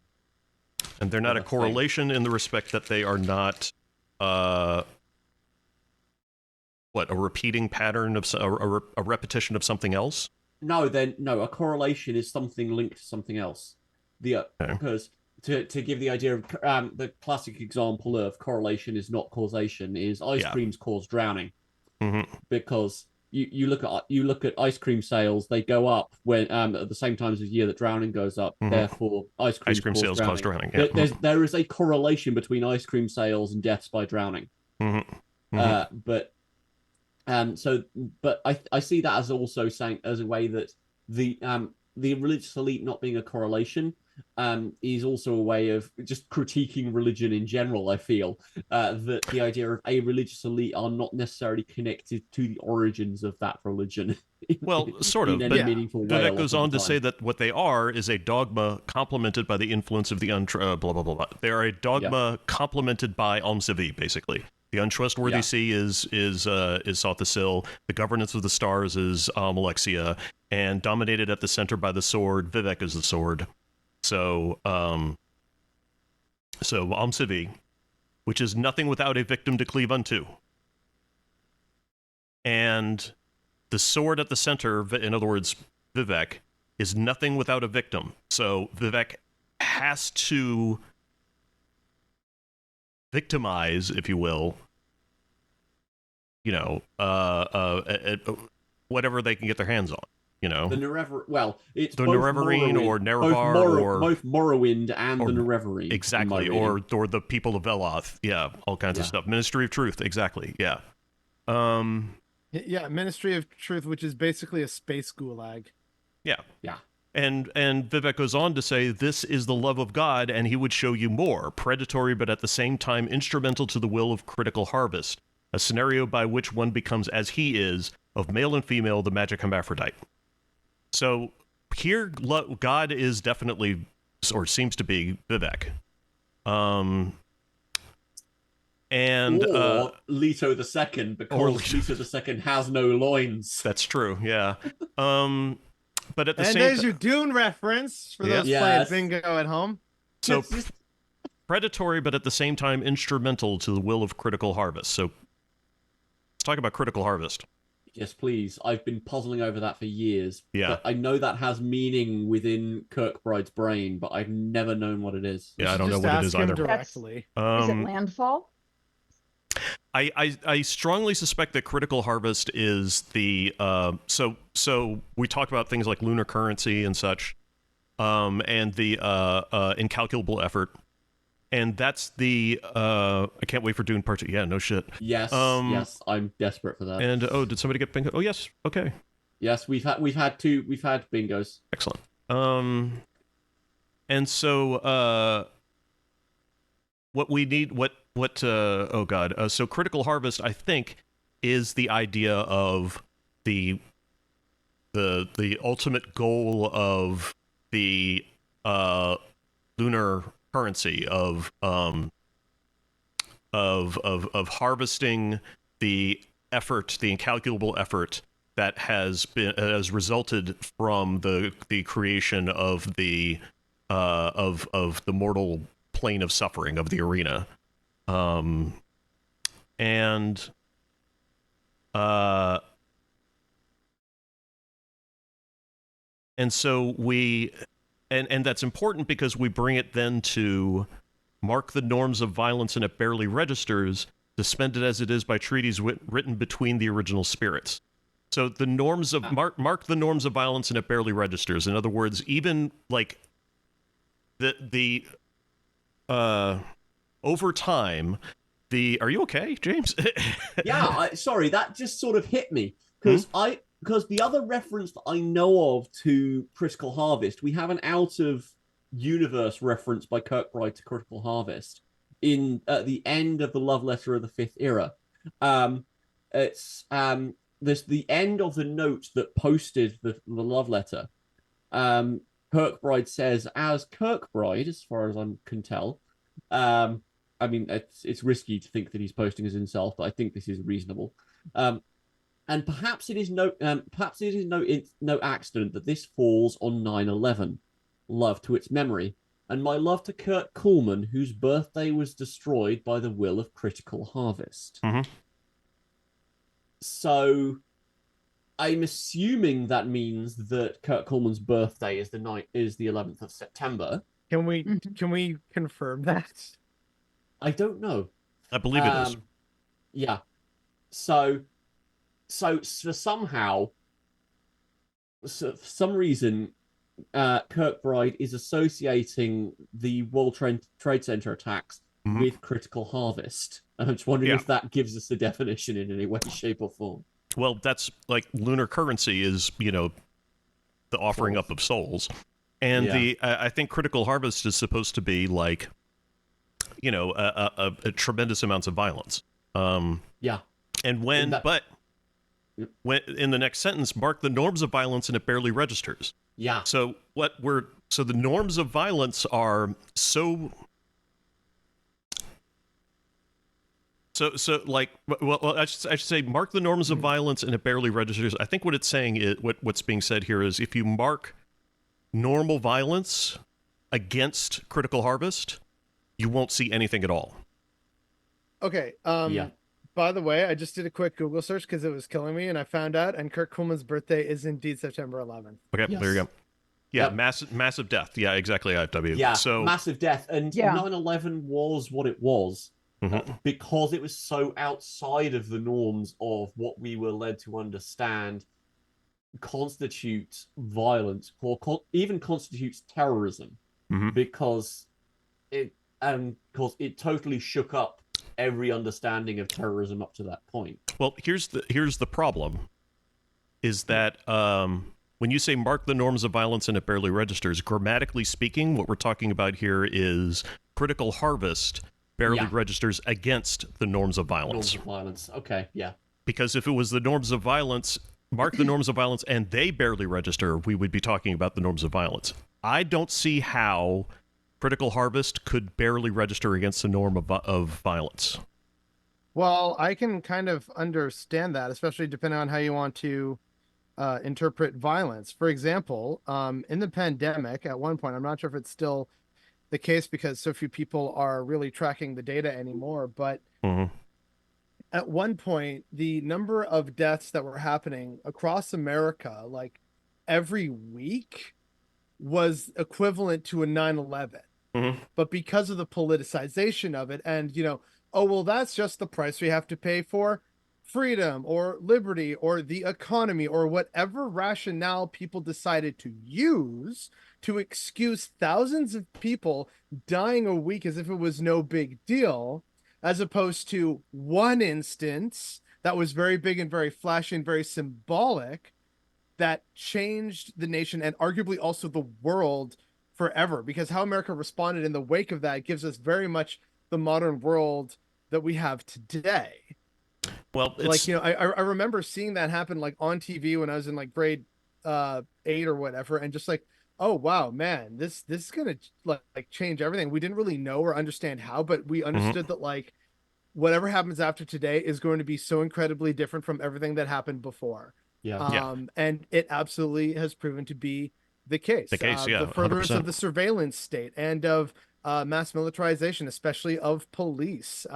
And they're not a correlation in the respect that they are not a repeating pattern of a repetition of something else? No, a correlation is something linked to something else. Because to give the idea of the classic example of correlation is not causation is ice creams cause drowning. Because you look at ice cream sales, they go up when at the same time as the year that drowning goes up. Therefore, ice cream sales cause drowning. Yeah. There is a correlation between ice cream sales and deaths by drowning. But I see that as also saying as a way that the religious elite not being a correlation is also a way of just critiquing religion in general. I feel that the idea of a religious elite are not necessarily connected to the origins of that religion. Well, sort of, but Vivek goes on to say that what they are is a dogma complemented by the influence of the blah, blah, blah, blah. They are a dogma complemented by Almsevi, basically. The untrustworthy sea is Sothasil. The governance of the stars is Alexia, and dominated at the center by the sword, Vivek is the sword. So Almsevi, which is nothing without a victim to cleave unto. And the sword at the center, in other words, Vivek, is nothing without a victim. So Vivek has to victimize, if you will, whatever they can get their hands on, The Nerevarine, it's the Nerevarine or Nerevar both Morrowind and the Nerevarine. Exactly, or the people of Veloth. Yeah, all kinds of stuff. Ministry of Truth, exactly, yeah. Ministry of Truth, which is basically a space gulag. Yeah. And Vivek goes on to say, this is the love of God, and he would show you more, predatory but at the same time instrumental to the will of critical harvest, a scenario by which one becomes as he is, of male and female, the magic hermaphrodite. So here, God is definitely, or seems to be, Vivek. And or Leto the Second, because Leto the Second has no loins. That's true, yeah. But at the same time, there's your Dune reference for those playing bingo at home. So predatory, but at the same time instrumental to the will of critical harvest. So let's talk about critical harvest. Yes, please. I've been puzzling over that for years. Yeah. But I know that has meaning within Kirkbride's brain, but I've never known what it is. Yeah, I don't know what it is either. Directly. Is it landfall? I strongly suspect that critical harvest is the so we talked about things like lunar currency and such, and the incalculable effort, and that's the I can't wait for Dune Part 2. Yeah, no shit. Yes, I'm desperate for that. And did somebody get bingo? Oh yes, okay. Yes, we've had bingos. Excellent. And so what we need, so critical harvest, I think, is the idea of the ultimate goal of the lunar currency of harvesting the effort, the incalculable effort that has resulted from the creation of the mortal plane of suffering of the arena. And so we, and that's important because we bring it then to mark the norms of violence, and it barely registers, suspended as it is by treaties written between the original spirits. So the norms of mark the norms of violence, and it barely registers. In other words, even like the over time, are you okay, James? Yeah, sorry, that just sort of hit me because because the other reference that I know of to Critical Harvest, we have an out of universe reference by Kirkbride to Critical Harvest in at the end of the love letter of the Fifth Era. It's there's the end of the note that posted the love letter. Kirkbride says, as Kirkbride, as far as I can tell, I mean, it's risky to think that he's posting as himself, but I think this is reasonable. And perhaps it is no accident that this falls on 9/11. Love to its memory, and my love to Kurt Coolman, whose birthday was destroyed by the will of Critical Harvest. So, I'm assuming that means that Kurt Coolman's birthday is the 11th of September. Can we confirm that? I don't know. I believe it is. Yeah. So for some reason, Kirkbride is associating the World Trade Center attacks with Critical Harvest. And I'm just wondering if that gives us a definition in any way, shape, or form. Well, that's like lunar currency is, the offering up of souls. And I think Critical Harvest is supposed to be like, a tremendous amounts of violence. And when in the next sentence, mark the norms of violence and it barely registers. Yeah. So the norms of violence are so like, well, I should say mark the norms of violence and it barely registers. I think what it's saying is what's being said here is if you mark normal violence against Critical Harvest, you won't see anything at all. Okay. By the way, I just did a quick Google search because it was killing me, and I found out, and Kurt Coolman's birthday is indeed September 11th. Okay, There you go. Yeah, massive death. Yeah, exactly, IFW. Yeah, so massive death. And 9/11 was what it was because it was so outside of the norms of what we were led to understand constitutes violence, or even constitutes terrorism, because it totally shook up every understanding of terrorism up to that point. Well, here's the problem, is that when you say mark the norms of violence and it barely registers, grammatically speaking, what we're talking about here is Critical Harvest barely registers against the norms of violence. Norms of violence. Okay, yeah. Because if it was the norms of violence, mark the norms of violence and they barely register, we would be talking about the norms of violence. I don't see how Critical Harvest could barely register against the norm of violence. Well, I can kind of understand that, especially depending on how you want to interpret violence. For example, in the pandemic, at one point, I'm not sure if it's still the case because so few people are really tracking the data anymore, but at one point, the number of deaths that were happening across America, like every week, was equivalent to a 9/11. But because of the politicization of it and, oh, well, that's just the price we have to pay for freedom or liberty or the economy or whatever rationale people decided to use to excuse thousands of people dying a week as if it was no big deal, as opposed to one instance that was very big and very flashy and very symbolic that changed the nation and arguably also the world forever, because how America responded in the wake of that gives us very much the modern world that we have today. Well, like, I remember seeing that happen like on TV when I was in like grade 8 or whatever, and just like, oh wow, man, this is gonna like change everything. We didn't really know or understand how, but we understood that like whatever happens after today is going to be so incredibly different from everything that happened before. And it absolutely has proven to be the case. The furtherance 100%. of the surveillance state and of mass militarization, especially of police.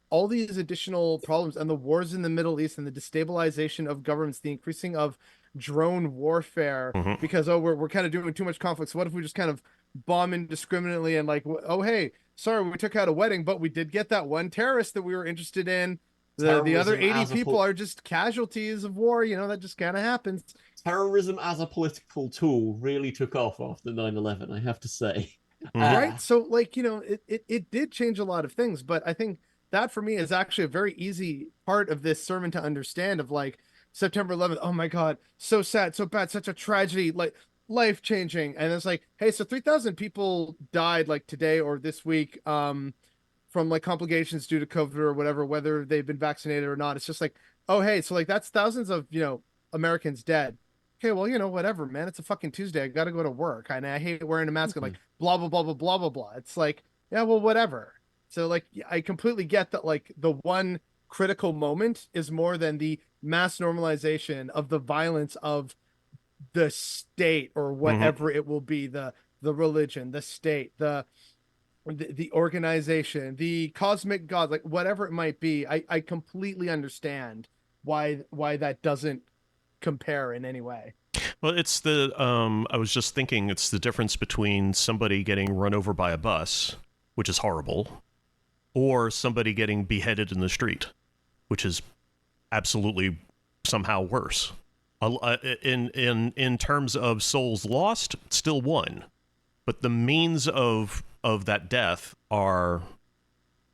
All these additional problems and the wars in the Middle East and the destabilization of governments, the increasing of drone warfare, because we're kind of doing too much conflict. So what if we just kind of bomb indiscriminately and like, oh hey, sorry, we took out a wedding, but we did get that one terrorist that we were interested in. The other Terrorism 80 as a people are just casualties of war. You know, that just kind of happens. Terrorism as a political tool really took off after 9/11, I have to say. Right. So, like, you know, it did change a lot of things, but I think that for me is actually a very easy part of this sermon to understand of like September 11th. Oh my God, so sad, so bad, such a tragedy, like life changing. And it's like, hey, so 3,000 people died like today or this week, from like complications due to COVID or whatever, whether they've been vaccinated or not. It's just like, oh, hey, so like that's thousands of, you know, Americans dead. Okay, well, you know, whatever, man. It's a fucking Tuesday. I got to go to work. And I hate wearing a mask. I'm like, blah, blah, blah, blah, blah, blah, blah. It's like, yeah, well, whatever. So, like, I completely get that, like, the one critical moment is more than the mass normalization of the violence of the state or whatever it will be, the religion, the state, the organization, the cosmic god, like whatever it might be. I completely understand why that doesn't compare in any way. Well, it's the I was just thinking it's the difference between somebody getting run over by a bus, which is horrible, or somebody getting beheaded in the street, which is absolutely somehow worse. In terms of souls lost, still one, but the means of that death are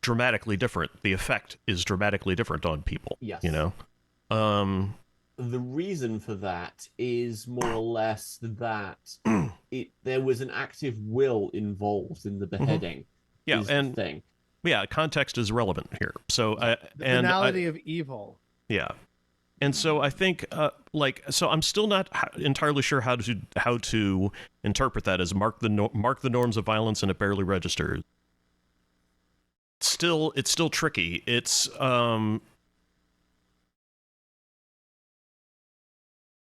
dramatically different. The effect is dramatically different on people. Yes. You know. The reason for that is more or less that there was an active will involved in the beheading. Yeah, and the thing. Yeah, context is relevant here. So the banality of evil. Yeah. And so I think, so I'm still not entirely sure how to interpret that as mark the norms of violence and it barely registers. It's still tricky. It's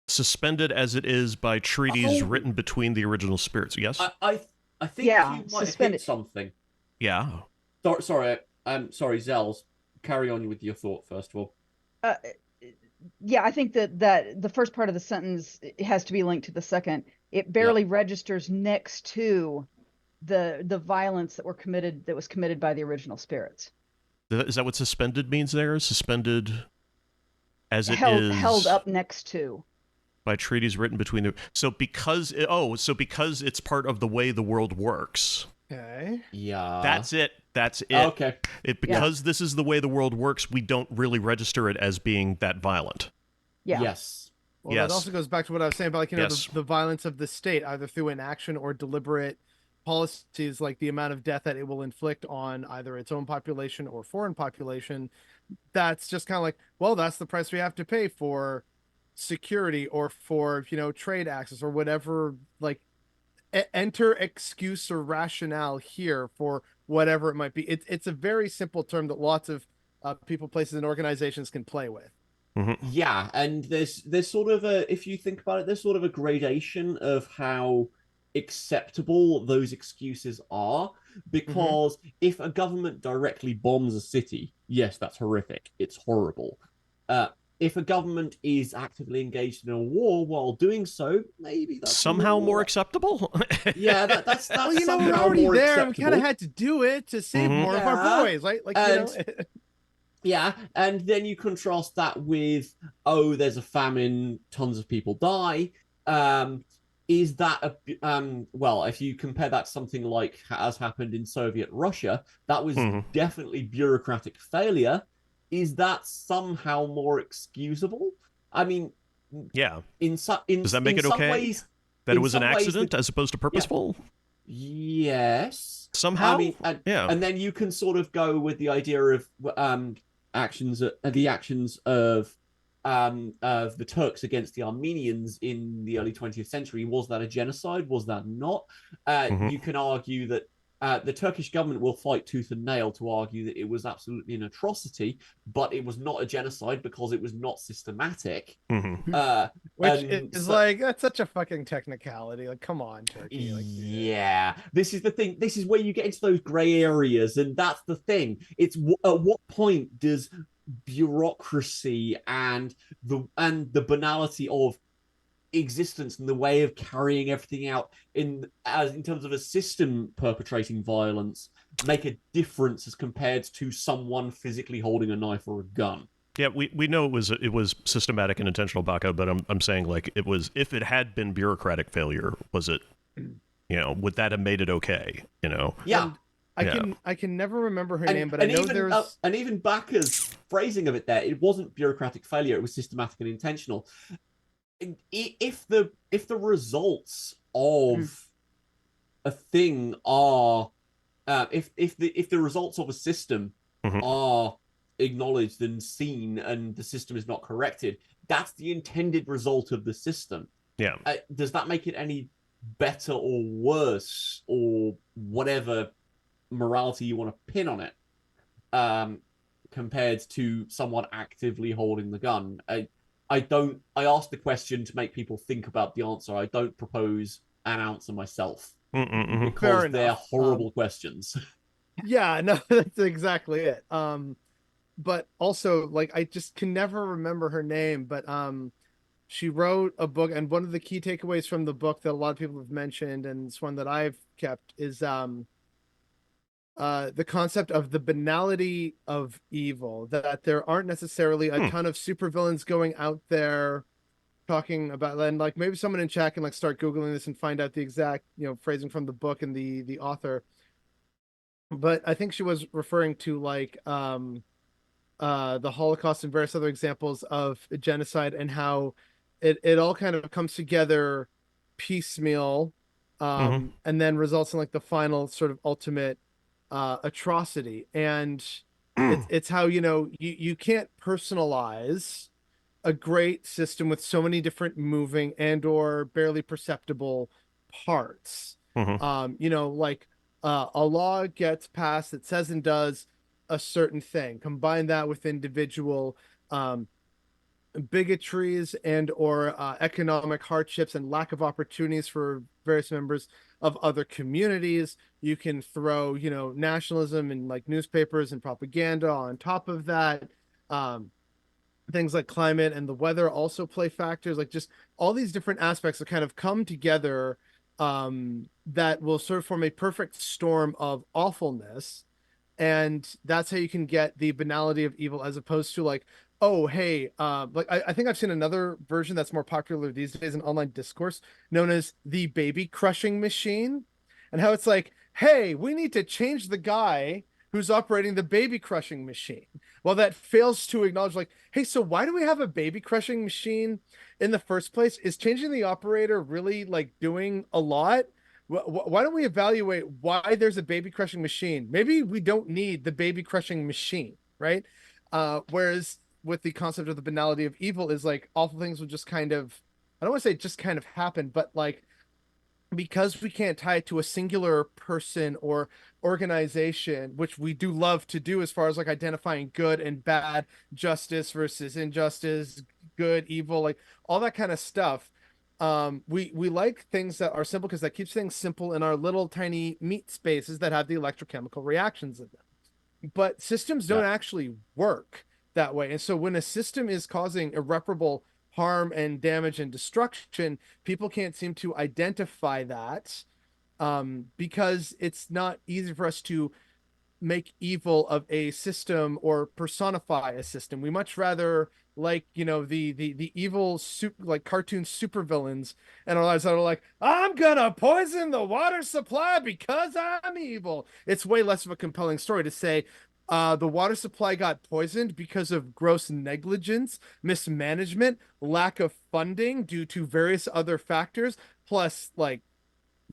suspended as it is by treaties written between the original spirits. Yes. I think you might have hit something. Yeah. Sorry, Zels. Carry on with your thought first of all. Yeah, I think that the first part of the sentence has to be linked to the second. It barely registers next to the violence that was committed by the original spirits. Is that what suspended means there? Suspended as it is held up next to by treaties written between the because it's part of the way the world works. Okay. Yeah. That's it. Okay. Because this is the way the world works, we don't really register it as being that violent. Yeah. Yes. Well, that also goes back to what I was saying about, like, you know, the violence of the state, either through inaction or deliberate policies, like the amount of death that it will inflict on either its own population or foreign population. That's just kind of like, well, that's the price we have to pay for security or for, you know, trade access or whatever, like, enter excuse or rationale here for whatever it might be. It's a very simple term that lots of people, places, and organizations can play with. Mm-hmm. Yeah, and there's sort of if you think about it, there's sort of a gradation of how acceptable those excuses are, because if a government directly bombs a city, yes, that's horrific. It's horrible. If a government is actively engaged in a war while doing so, maybe that's somehow more acceptable. Yeah, that's well, you know, we're already there. We kind of had to do it to save more of our boys, right? Like, you know. Yeah, and then you contrast that with, oh, there's a famine, tons of people die. Is that well, if you compare that to something like as happened in Soviet Russia, that was definitely bureaucratic failure. Is that somehow more excusable? I mean, yeah. Does that make it okay ways, that it was an accident as opposed to purposeful? Yeah. Yes. Somehow. I mean, and then you can sort of go with the idea of the actions of the Turks against the Armenians in the early 20th century. Was that a genocide? Was that not? You can argue that the Turkish government will fight tooth and nail to argue that it was absolutely an atrocity, but it was not a genocide because it was not systematic. Which is like, that's such a fucking technicality. Like, come on, Turkey. Like, yeah, this is the thing. This is where you get into those gray areas, and that's the thing. It's at what point does bureaucracy and the banality of existence and the way of carrying everything out in terms of a system perpetrating violence make a difference as compared to someone physically holding a knife or a gun. Yeah, we know it was systematic and intentional, Baca, but I'm saying, like, it was, if it had been bureaucratic failure, was it, would that have made it okay? Yeah. And I can never remember her name, but I know there's and even Baca's phrasing of it there, it wasn't bureaucratic failure, it was systematic and intentional. If the results of a thing are if the results of a system are acknowledged and seen and the system is not corrected, that's the intended result of the system. Yeah. Does that make it any better or worse or whatever morality you want to pin on it, compared to someone actively holding the gun? I ask the question to make people think about the answer. I don't propose an answer myself because they're horrible questions. Yeah, no, that's exactly it. But also, like, I just can never remember her name, but she wrote a book, and one of the key takeaways from the book that a lot of people have mentioned, and it's one that I've kept, is the concept of the banality of evil, that there aren't necessarily a ton of supervillains going out there talking about, and like maybe someone in chat can like start Googling this and find out the exact, phrasing from the book and the author. But I think she was referring to like the Holocaust and various other examples of genocide, and how it all kind of comes together piecemeal, and then results in like the final sort of ultimate atrocity. And it's how you can't personalize a great system with so many different moving and or barely perceptible parts. Like a law gets passed that says and does a certain thing. Combine that with individual bigotries and or economic hardships and lack of opportunities for various members of other communities. You can throw, nationalism and like newspapers and propaganda on top of that. Things like climate and the weather also play factors, like just all these different aspects that kind of come together, that will sort of form a perfect storm of awfulness. And that's how you can get the banality of evil, as opposed to like, oh hey, like I think I've seen another version that's more popular these days in online discourse, known as the baby crushing machine, and how it's like, hey, we need to change the guy who's operating the baby crushing machine. Well, that fails to acknowledge, like, hey, so why do we have a baby crushing machine in the first place? Is changing the operator really like doing a lot? Why don't we evaluate why there's a baby crushing machine? Maybe we don't need the baby crushing machine, right? Whereas with the concept of the banality of evil is like awful things will just kind of, I don't want to say just kind of happen, but like, because we can't tie it to a singular person or organization, which we do love to do as far as like identifying good and bad, justice versus injustice, good, evil, like all that kind of stuff. We like things that are simple because that keeps things simple in our little tiny meat spaces that have the electrochemical reactions in them. But systems don't actually work that way. And so when a system is causing irreparable harm and damage and destruction, people can't seem to identify that, because it's not easy for us to make evil of a system or personify a system. We much rather like, the evil like cartoon supervillains and our lives that are like, I'm gonna poison the water supply because I'm evil. It's way less of a compelling story to say the water supply got poisoned because of gross negligence, mismanagement, lack of funding due to various other factors, plus like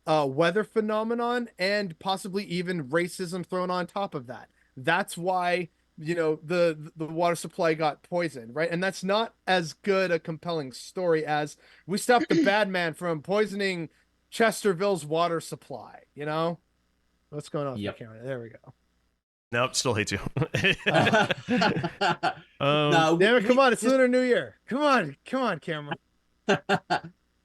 weather phenomenon and possibly even racism thrown on top of that. That's why the water supply got poisoned, right? And that's not as good a compelling story as we stopped the bad man from poisoning Chesterville's water supply. What's going on with the camera? There we go. Nope, still hates you. No, damn it, come on, it's Lunar New Year. Come on, camera.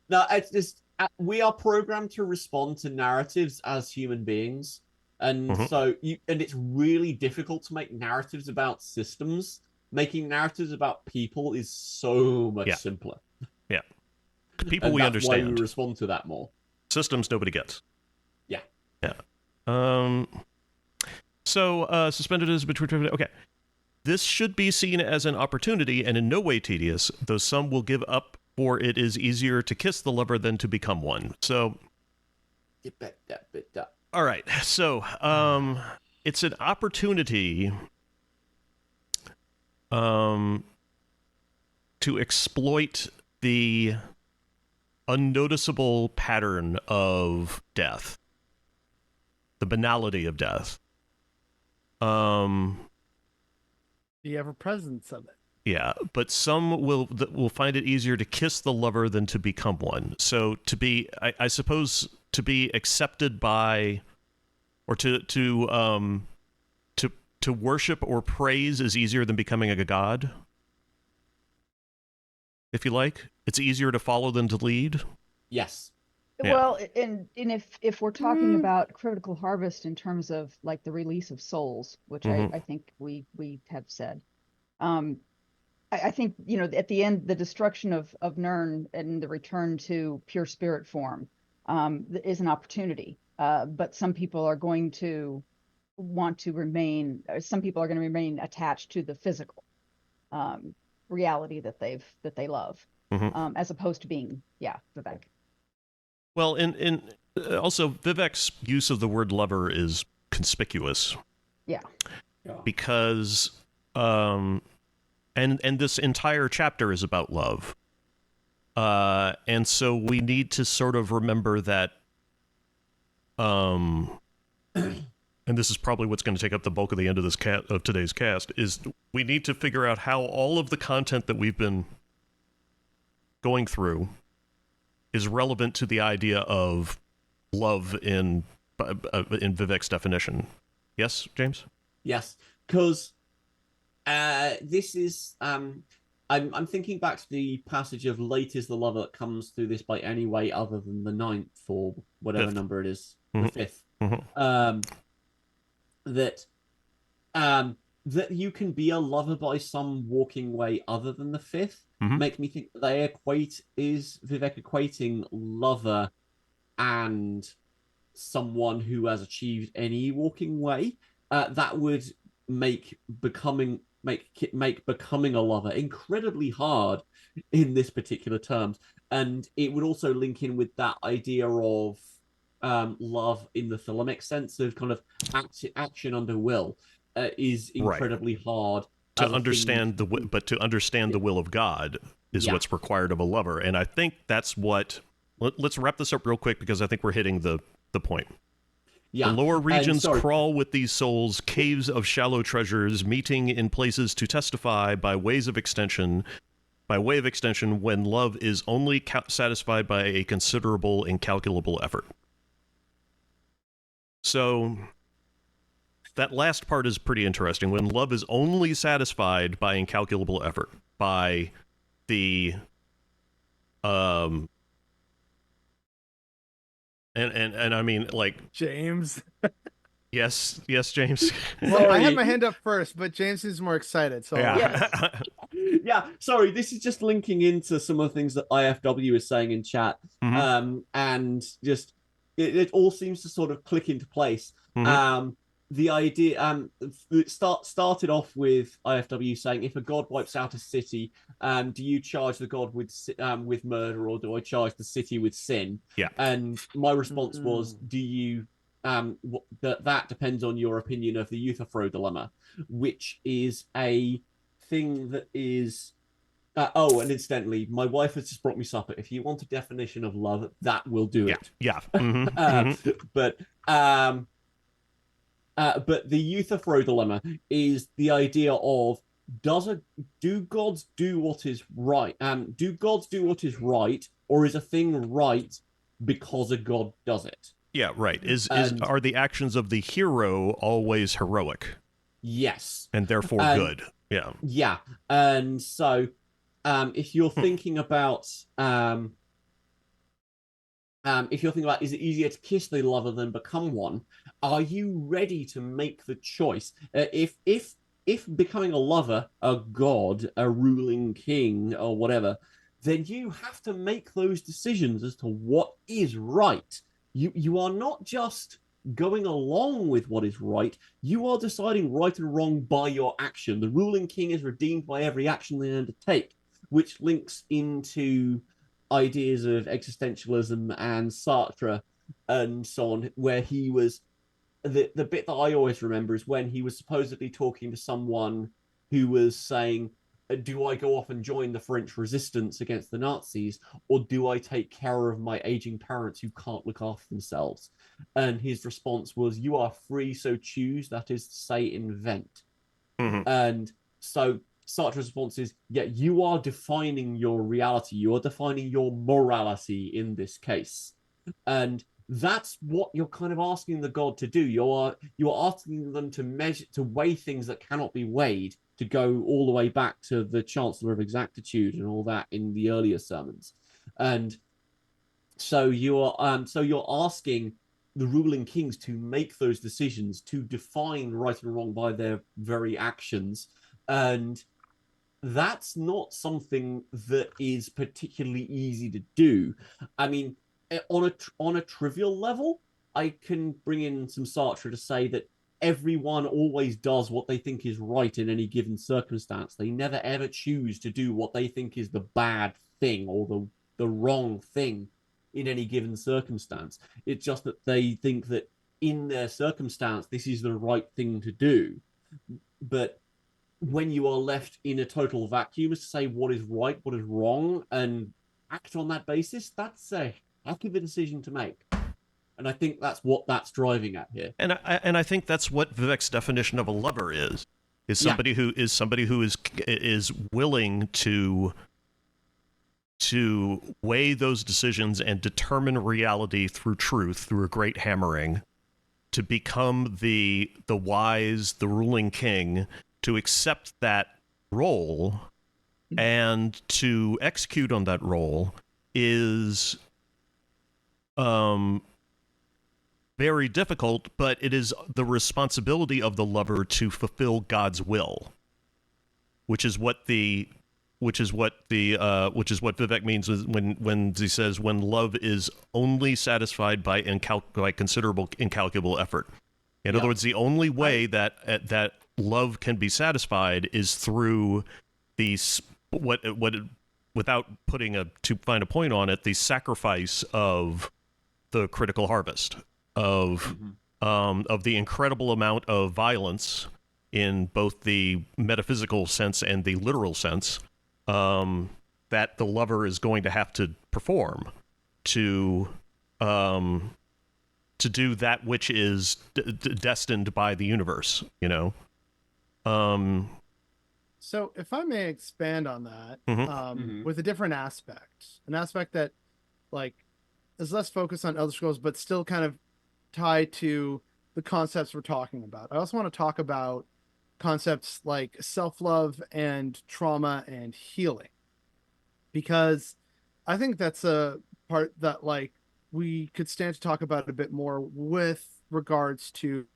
No, it's just we are programmed to respond to narratives as human beings, and so it's really difficult to make narratives about systems. Making narratives about people is so much simpler. Yeah. People and we that's understand. why we respond to that more. Systems nobody gets. Yeah. So suspended is between. Okay. This should be seen as an opportunity and in no way tedious, though some will give up, for it is easier to kiss the lover than to become one. So, all right. So, it's an opportunity to exploit the unnoticeable pattern of death, the banality of death. The ever presence of it. Yeah, but some will find it easier to kiss the lover than to become one. So to be, I suppose, to be accepted by, or to worship or praise is easier than becoming a god. If you like, it's easier to follow than to lead. Yes. Yeah. Well, and if we're talking about Critical Harvest in terms of like the release of souls, which I think we have said, I think, you know, at the end, the destruction of Nirn and the return to pure spirit form is an opportunity. But some people are going to want to remain, some people are going to remain attached to the physical reality that they love, as opposed to being, Vivek. Well, in also Vivek's use of the word lover is conspicuous. Yeah. Because and this entire chapter is about love. And so we need to sort of remember that and this is probably what's going to take up the bulk of the end of this of today's cast, is we need to figure out how all of the content that we've been going through is relevant to the idea of love in Vivek's definition. Yes, James? Yes, because this is I'm thinking back to the passage of "Late is the lover that comes through this by any way other than the ninth," or whatever Fifth. number it is, Mhm. the fifth. Mhm. That you can be a lover by some walking way other than the fifth. Make me think Vivek equating lover and someone who has achieved any walking way. That would make becoming a lover incredibly hard in this particular terms, and it would also link in with that idea of love in the Thelemic sense of kind of action under will is incredibly hard to understand the will of God is what's required of a lover. And I think that's what let's wrap this up real quick, because I think we're hitting the point. The lower regions crawl with these souls, caves of shallow treasures, meeting in places to testify by way of extension, when love is only satisfied by a considerable, incalculable effort. So that last part is pretty interesting. When love is only satisfied by incalculable effort, by the and I mean, like, James. yes, James. Well, I had my hand up first, but James is more excited. So yeah. Sorry, this is just linking into some of the things that IFW is saying in chat, and just it all seems to sort of click into place. The idea it started off with IFW saying, if a god wipes out a city, do you charge the god with murder, or do I charge the city with sin? Yeah. And my response was, do you that depends on your opinion of the Euthyphro dilemma, which is a thing that is and incidentally, my wife has just brought me supper. If you want a definition of love, that will do it. But the Euthyphro dilemma is the idea of, do gods do what is right? Do gods do what is right, or is a thing right because a god does it? Yeah, right. Are the actions of the hero always heroic? Yes. And therefore good. Yeah. Yeah. And so if you're thinking about is it easier to kiss the lover than become one, are you ready to make the choice? If becoming a lover, a god, a ruling king, or whatever, then you have to make those decisions as to what is right. You are not just going along with what is right, you are deciding right and wrong by your action. The ruling king is redeemed by every action they undertake, which links into ideas of existentialism and Sartre and so on, where he was the bit that I always remember is when he was supposedly talking to someone who was saying, do I go off and join the French resistance against the Nazis, or do I take care of my aging parents who can't look after themselves? And his response was, you are free, so choose, that is to say, invent. Mm-hmm. And so Sartre's response is, yeah, you are defining your reality, you are defining your morality in this case. And that's what you're kind of asking the god to do. You're asking them to measure, to weigh things that cannot be weighed, to go all the way back to the Chancellor of Exactitude and all that in the earlier sermons. And so you're asking the ruling kings to make those decisions, to define right and wrong by their very actions. And that's not something that is particularly easy to do. I mean, on a trivial level, I can bring in some Sartre to say that everyone always does what they think is right in any given circumstance. They never ever choose to do what they think is the bad thing or the wrong thing in any given circumstance. It's just that they think that in their circumstance, this is the right thing to do. But when you are left in a total vacuum as to say what is right, what is wrong, and act on that basis, that's a heck of a decision to make. And I think that's what that's driving at here. And I think that's what Vivek's definition of a lover is somebody who is willing to weigh those decisions and determine reality through truth, through a great hammering, to become the wise, the ruling king, to accept that role and to execute on that role is very difficult, but it is the responsibility of the lover to fulfill God's will, which is what Vivek means when he says when love is only satisfied by considerable incalculable effort. In other words, the only way that love can be satisfied is through without putting too fine a point on it, the sacrifice of the critical harvest of the incredible amount of violence in both the metaphysical sense and the literal sense that the lover is going to have to perform to do that which is destined by the universe, you know. So if I may expand on that, with a different aspect, an aspect that like is less focused on Elder Scrolls, but still kind of tied to the concepts we're talking about. I also want to talk about concepts like self-love and trauma and healing, because I think that's a part that like we could stand to talk about a bit more with regards to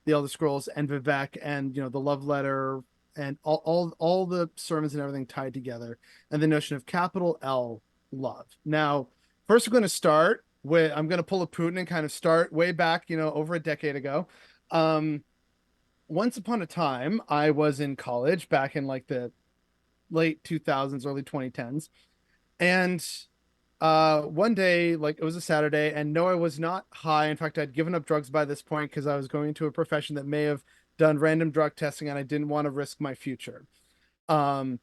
the Elder Scrolls and Vivek and, you know, the love letter and all the sermons and everything tied together, and the notion of capital L love. Now, first we're going to start with, I'm going to pull a Putin and kind of start way back, you know, over a decade ago. Once upon a time, I was in college back in like the late 2000s, early 2010s. And one day, like it was a Saturday, and no, I was not high. In fact, I'd given up drugs by this point because I was going into a profession that may have done random drug testing and I didn't want to risk my future. But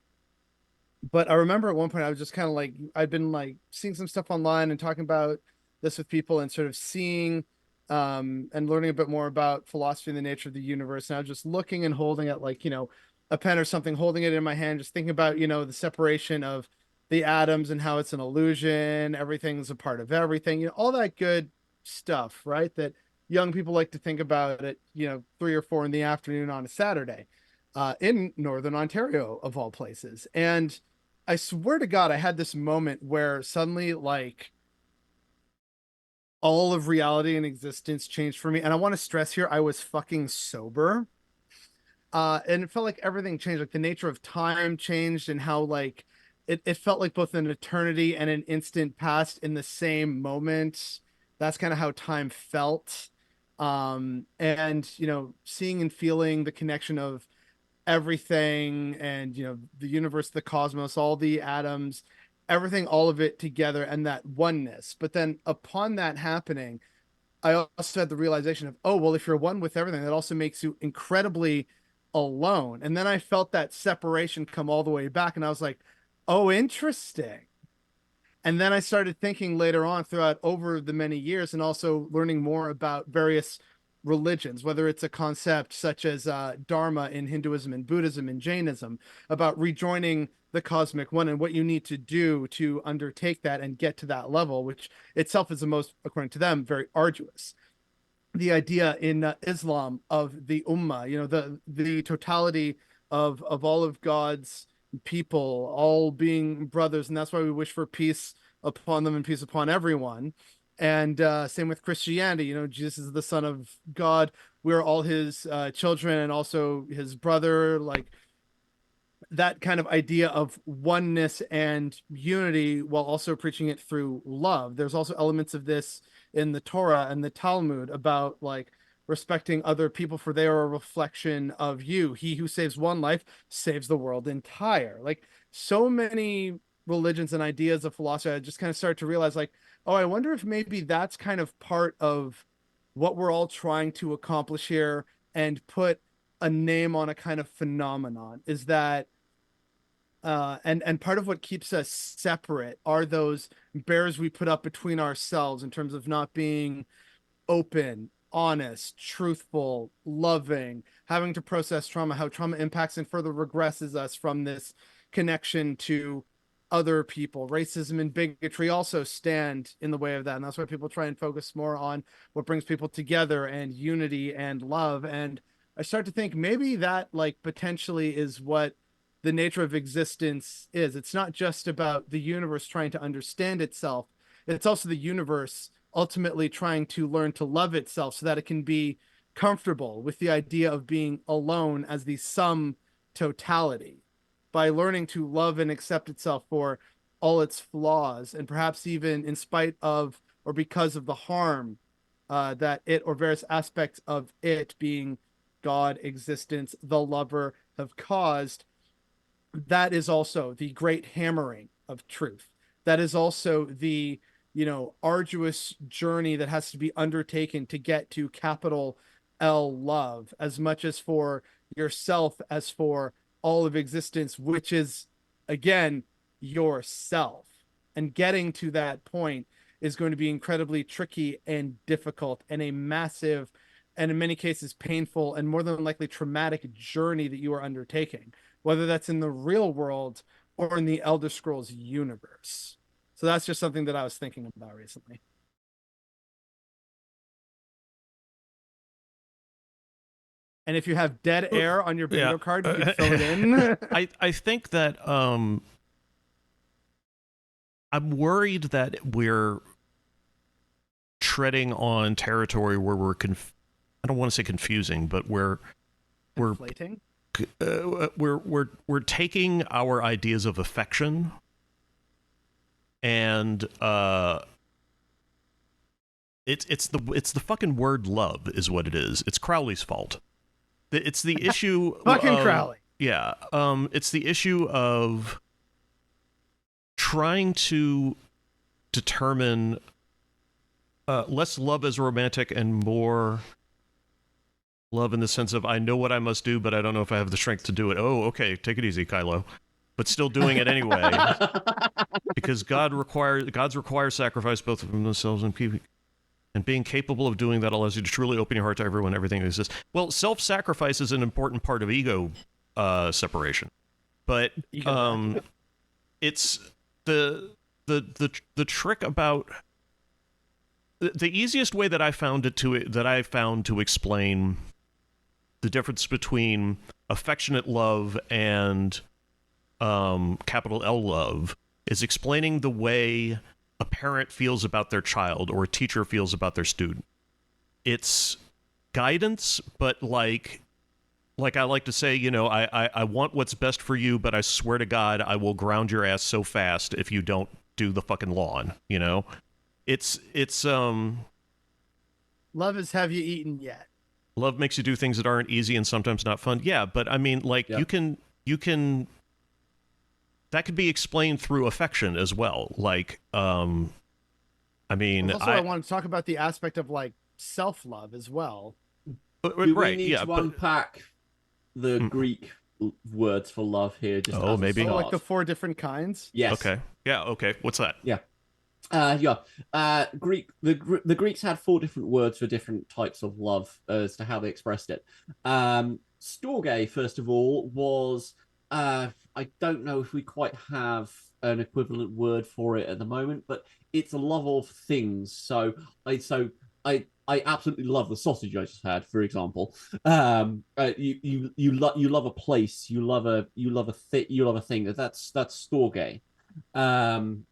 I remember at one point I was just kind of like, I'd been like seeing some stuff online and talking about this with people and sort of seeing and learning a bit more about philosophy and the nature of the universe. And I was just looking and holding it like, you know, a pen or something, holding it in my hand, just thinking about, you know, the separation of the atoms and how it's an illusion. Everything's a part of everything, you know, all that good stuff, right? That young people like to think about at, you know, 3 or 4 in the afternoon on a Saturday in Northern Ontario, of all places. And I swear to God, I had this moment where suddenly, like, all of reality and existence changed for me. And I want to stress here, I was fucking sober. And it felt like everything changed. Like the nature of time changed and how like it felt like both an eternity and an instant passed in the same moment. That's kind of how time felt. And seeing and feeling the connection of everything, and the universe, the cosmos, all the atoms, everything, all of it together, and that oneness. But then upon that happening, I also had the realization of, oh, well, if you're one with everything, that also makes you incredibly alone. And then I felt that separation come all the way back, and I was like, oh, interesting. And then I started thinking later on throughout over the many years, and also learning more about various religions, whether it's a concept such as Dharma in Hinduism and Buddhism and Jainism, about rejoining the cosmic one and what you need to do to undertake that and get to that level, which itself is the most, according to them, very arduous. The idea in Islam of the Ummah, the totality of all of God's people, all being brothers, and that's why we wish for peace upon them and peace upon everyone. And same with Christianity, Jesus is the Son of God. We're all his children and also his brother. Like, that kind of idea of oneness and unity while also preaching it through love. There's also elements of this in the Torah and the Talmud about like respecting other people, for they are a reflection of you. He who saves one life saves the world entire. Like, so many religions and ideas of philosophy, I just kind of start to realize like, oh, I wonder if maybe that's kind of part of what we're all trying to accomplish here, and put a name on a kind of phenomenon, is that and part of what keeps us separate are those barriers we put up between ourselves, in terms of not being open, honest, truthful, loving, having to process trauma, how trauma impacts and further regresses us from this connection to other people. Racism and bigotry also stand in the way of that. And that's why people try and focus more on what brings people together and unity and love. And I start to think maybe that like potentially is what the nature of existence is. It's not just about the universe trying to understand itself. It's also the universe ultimately trying to learn to love itself so that it can be comfortable with the idea of being alone as the sum totality, by learning to love and accept itself for all its flaws, and perhaps even in spite of or because of the harm that it or various aspects of it, being God, existence, the lover, have caused. That is also the great hammering of truth. That is also the arduous journey that has to be undertaken to get to capital L love, as much as for yourself as for all of existence, which is again yourself. And getting to that point is going to be incredibly tricky and difficult, and a massive, and in many cases painful, and more than likely traumatic journey that you are undertaking, whether that's in the real world or in the Elder Scrolls universe. So that's just something that I was thinking about recently. And if you have dead air on your bingo card, you can fill it in. I think that I'm worried that we're treading on territory where I don't want to say confusing, but we're Inflating? We're taking our ideas of affection and it's the fucking word love is what it is. It's Crowley's fault. It's the issue fucking Crowley. Yeah. It's the issue of trying to determine less love as romantic and more love in the sense of I know what I must do, but I don't know if I have the strength to do it. Oh, okay, take it easy, Kylo. But still doing it anyway. Because gods require sacrifice both from themselves and people. And being capable of doing that allows you to truly open your heart to everyone, everything that exists. Well, self-sacrifice is an important part of ego separation. But it's the trick about the easiest way that I found to explain the difference between affectionate love and capital L love is explaining the way a parent feels about their child or a teacher feels about their student. It's guidance, but like like I like to say, I want what's best for you, but I swear to God, I will ground your ass so fast if you don't do the fucking lawn. It's Love is have you eaten yet? love makes you do things that aren't easy and sometimes not fun. Yeah, but I mean, like Yeah. you can that could be explained through affection as well. Like, I mean, Also, I want to talk about the aspect of like self-love as well. Do we need to but unpack the Greek words for love here? Just Oh, as a maybe. Oh, start? like the 4 different kinds? Yes. okay, yeah, okay. What's that? Yeah. Greek. The Greeks had 4 different words for different types of love as to how they expressed it. Storge, first of all, was I don't know if we quite have an equivalent word for it at the moment, but it's a love of things. I absolutely love the sausage I just had, for example. You love a place, you love a thing. That's storge. Um,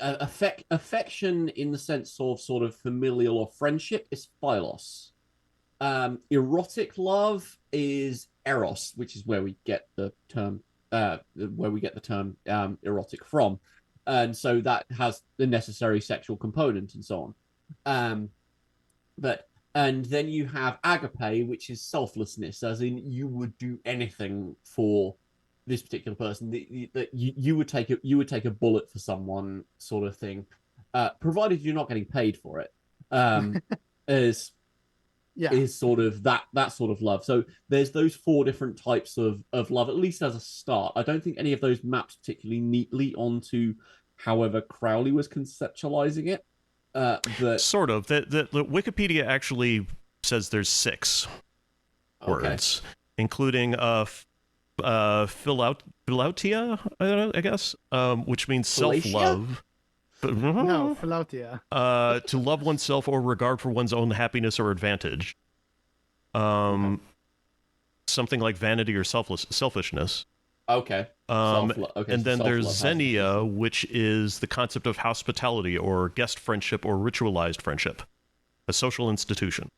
affection in the sense of sort of familial or friendship is philos. Erotic love is eros, which is where we get the term erotic from, and so that has the necessary sexual component and so on. But and then you have agape, which is selflessness, as in you would do anything for this particular person. That you would take a bullet for someone, sort of thing, provided you're not getting paid for it. Is Yeah. is sort of that sort of love. So there's those 4 different types of love, at least as a start. I don't think any of those maps particularly neatly onto however Crowley was conceptualizing it. But Sort of. The Wikipedia actually says there's 6 words, including philautia, I guess, which means self-love. No, philautia. To love oneself or regard for one's own happiness or advantage. Something like vanity or selfishness. Okay. And then there's xenia, which is the concept of hospitality or guest friendship or ritualized friendship, a social institution.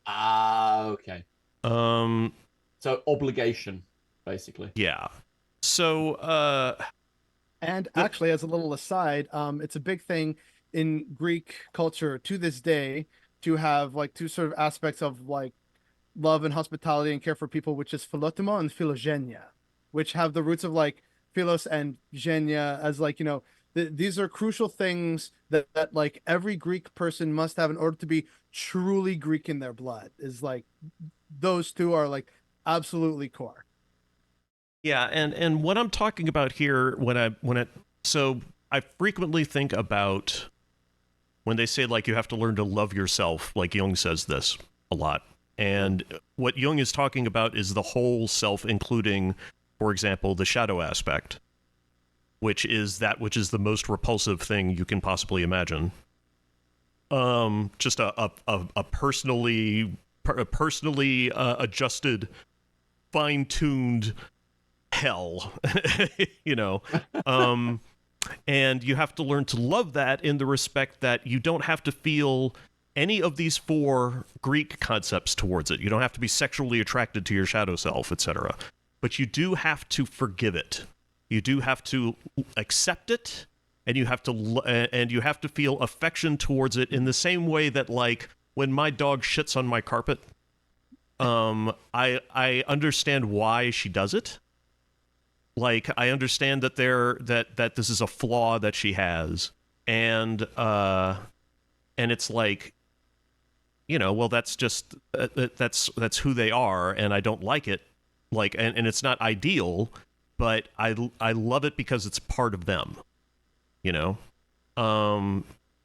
Okay. So obligation, basically. Yeah. So, and actually, as a little aside, it's a big thing in Greek culture to this day to have like 2 sort of aspects of like love and hospitality and care for people, which is philotimo and philogenia, which have the roots of like philos and genia as like, these are crucial things that like every Greek person must have in order to be truly Greek in their blood. Is like those 2 are like absolutely core. yeah, and what I'm talking about here so I frequently think about when they say like you have to learn to love yourself, like Jung says this a lot. And what Jung is talking about is the whole self, including, for example, the shadow aspect, which is the most repulsive thing you can possibly imagine. Just a personally adjusted, fine-tuned hell, and you have to learn to love that in the respect that you don't have to feel any of these 4 Greek concepts towards it. You don't have to be sexually attracted to your shadow self, etc. But you do have to forgive it. You do have to accept it, and you have to feel affection towards it in the same way that, like, when my dog shits on my carpet, I understand why she does it. Like, I understand that that this is a flaw that she has, and it's like, well, that's just that's who they are, and I don't like it, like, and it's not ideal, but I love it because it's part of them,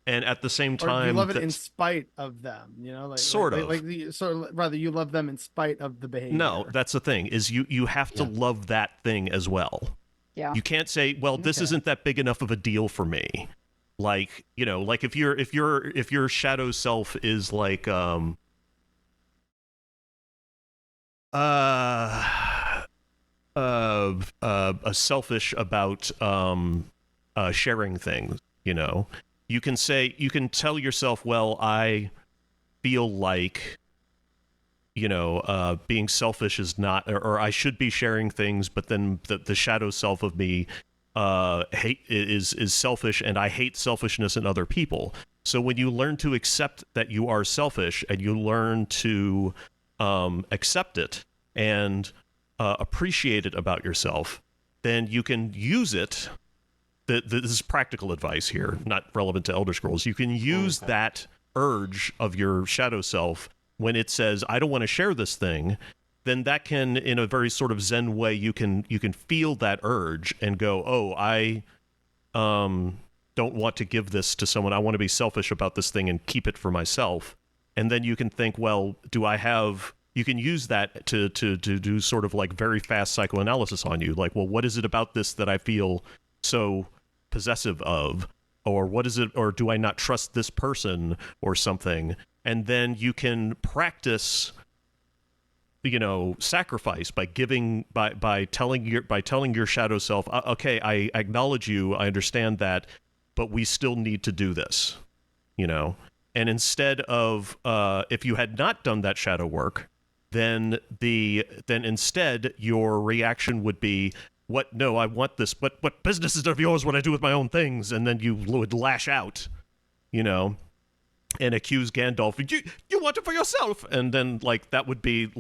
and at the same time, or you love it in spite of them, rather you love them in spite of the behavior. No, that's the thing, is you have to love that thing as well. Yeah. You can't say, well, this isn't that big enough of a deal for me. Like, like if your shadow self is like selfish about sharing things, you can tell yourself, well, I feel like being selfish is not, or I should be sharing things, but then the shadow self of me is selfish, and I hate selfishness in other people. So when you learn to accept that you are selfish, and you learn to accept it and appreciate it about yourself, then you can use it. This is practical advice here, not relevant to Elder Scrolls. You can use that urge of your shadow self when it says, I don't want to share this thing. Then that can, in a very sort of Zen way, you can feel that urge and go, oh, I don't want to give this to someone. I want to be selfish about this thing and keep it for myself. And then you can think, well, you can use that to do sort of like very fast psychoanalysis on you. Like, well, what is it about this that I feel so possessive of? Or what is it, or do I not trust this person or something? And then you can practice, sacrifice by telling your shadow self, okay, I acknowledge you, I understand that, but we still need to do this, And instead of, if you had not done that shadow work, then instead your reaction would be, what? No, I want this. What business is it of yours what I do with my own things? And then you would lash out, and accuse Gandalf. You want it for yourself. And then that would be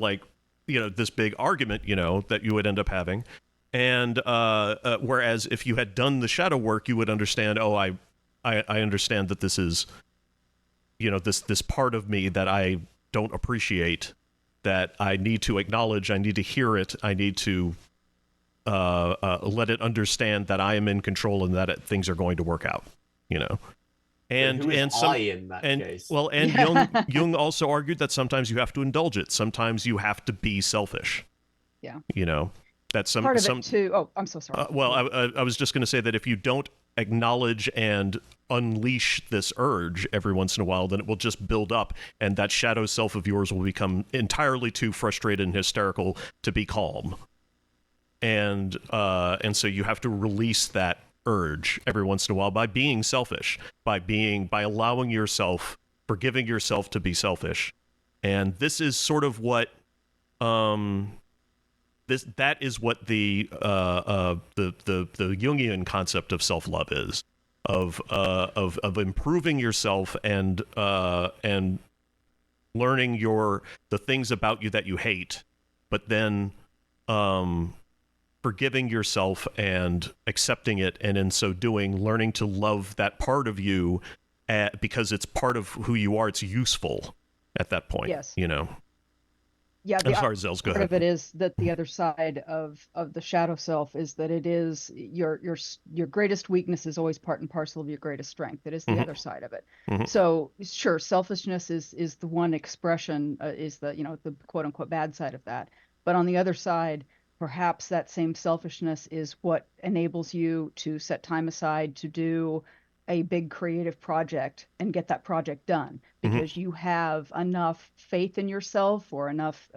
this big argument, that you would end up having. And whereas if you had done the shadow work, you would understand. Oh, I understand that this is, this part of me that I don't appreciate, that I need to acknowledge. I need to hear it. I need to let it understand that I am in control and that things are going to work out, And who is some, I in that case? Well, and Jung also argued that sometimes you have to indulge it. Sometimes you have to be selfish. Yeah. That's some part of it too. Oh, I'm so sorry. I was just going to say that if you don't acknowledge and unleash this urge every once in a while, then it will just build up, and that shadow self of yours will become entirely too frustrated and hysterical to be calm. And so you have to release that urge every once in a while by being selfish, by allowing yourself, forgiving yourself to be selfish. And this is sort of what that is what the Jungian concept of self-love is, of improving yourself and learning the things about you that you hate, but then forgiving yourself and accepting it, and in so doing, learning to love that part of you because it's part of who you are. It's useful at that point. Yes. Yeah, I'm sorry, Zels, go ahead. Part of it is that the other side of the shadow self is that it is your greatest weakness is always part and parcel of your greatest strength. It is the other side of it. So sure, selfishness is the one expression, is the the quote unquote bad side of that. But on the other side, perhaps that same selfishness is what enables you to set time aside to do a big creative project and get that project done, because you have enough faith in yourself or enough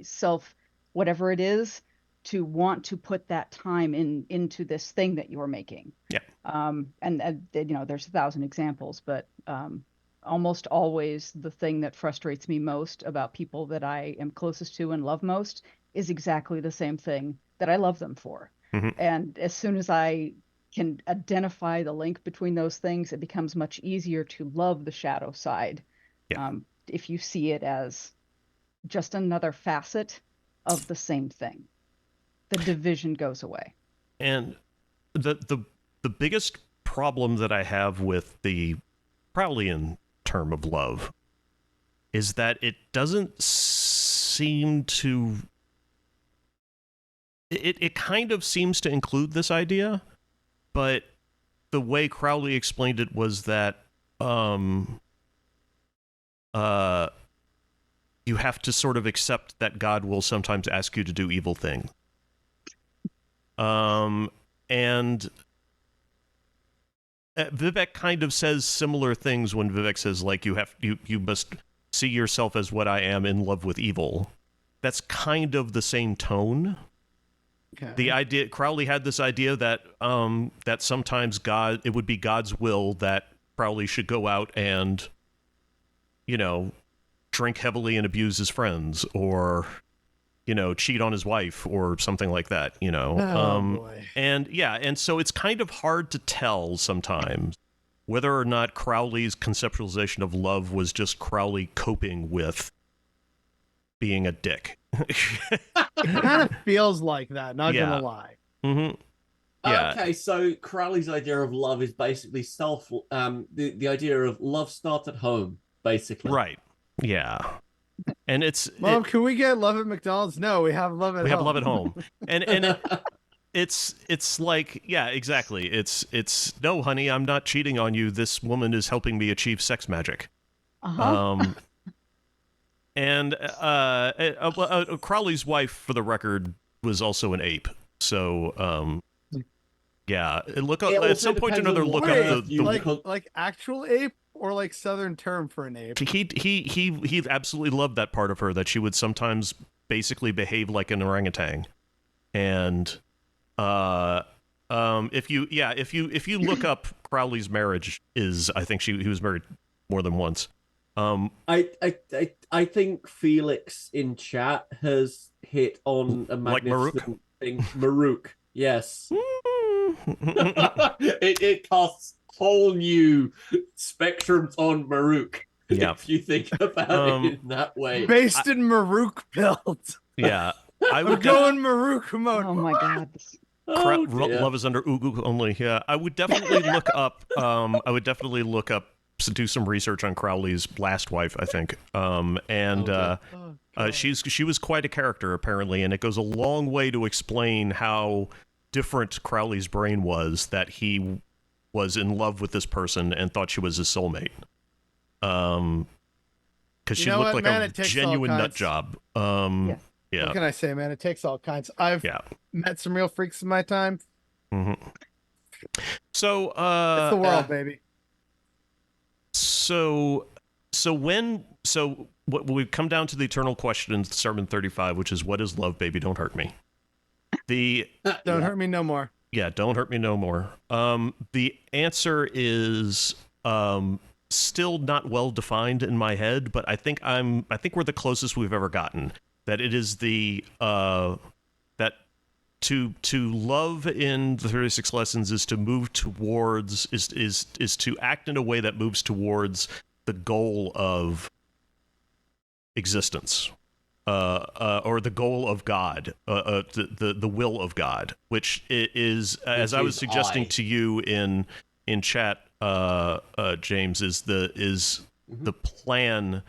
self, whatever it is, to want to put that time into this thing that you're making. Yeah. And there's 1,000 examples, but almost always the thing that frustrates me most about people that I am closest to and love most is exactly the same thing that I love them for. And as soon as I can identify the link between those things, it becomes much easier to love the shadow side. Yeah. If you see it as just another facet of the same thing, the division goes away. And the biggest problem that I have with the Crowleyan term of love is that it doesn't seem to... It kind of seems to include this idea, but the way Crowley explained it was that you have to sort of accept that God will sometimes ask you to do evil things. And Vivek kind of says similar things when Vivek says, like, you must see yourself as what I am, in love with evil. That's kind of the same tone. Okay. The idea, Crowley had this idea that that sometimes it would be God's will that Crowley should go out and, drink heavily and abuse his friends, or cheat on his wife or something like that. Boy. And so it's kind of hard to tell sometimes whether or not Crowley's conceptualization of love was just Crowley coping with being a dick. It kind of feels like that, not Yeah. gonna lie. Mm-hmm. Yeah. Okay, so Crowley's idea of love is basically the idea of love starts at home, basically. Right. Yeah. And Mom, can we get love at McDonald's? No, we have love at home. we have love at home. And it's like, yeah, exactly. It's no, honey, I'm not cheating on you. This woman is helping me achieve sex magic. And Crowley's wife, for the record, was also an ape. So yeah, look up at some point or another. Look up like actual ape or like Southern term for an ape. He absolutely loved that part of her, that she would sometimes basically behave like an orangutan. And if you look up Crowley's marriage, I think he was married more than once. I think Felix in chat has hit on a magnificent thing. Maruk, yes. it casts whole new spectrums on Maruk. Yeah. If you think about it in that way. Based in Maruk build. Yeah. I'm going Maruk mode. Oh my god. Love is under Ugu only. Yeah. I would definitely look up do some research on Crowley's last wife, I think. She was quite a character, apparently, and it goes a long way to explain how different Crowley's brain was, that he was in love with this person and thought she was his soulmate. Because she looked like a genuine nut job. Yeah. Yeah. What can I say, man? It takes all kinds. I've met some real freaks in my time. Mm-hmm. So it's the world, baby. So what we've come down to the eternal question in Sermon 35, which is, what is love, baby? Don't hurt me. Don't hurt me no more. Yeah, don't hurt me no more. The answer is still not well defined in my head, but I think we're the closest we've ever gotten. That it is that to love in the 36 lessons is to move towards is to act in a way that moves towards the goal of existence, or the goal of God, the will of God, which is, as I was suggesting to you in chat, James, is the plan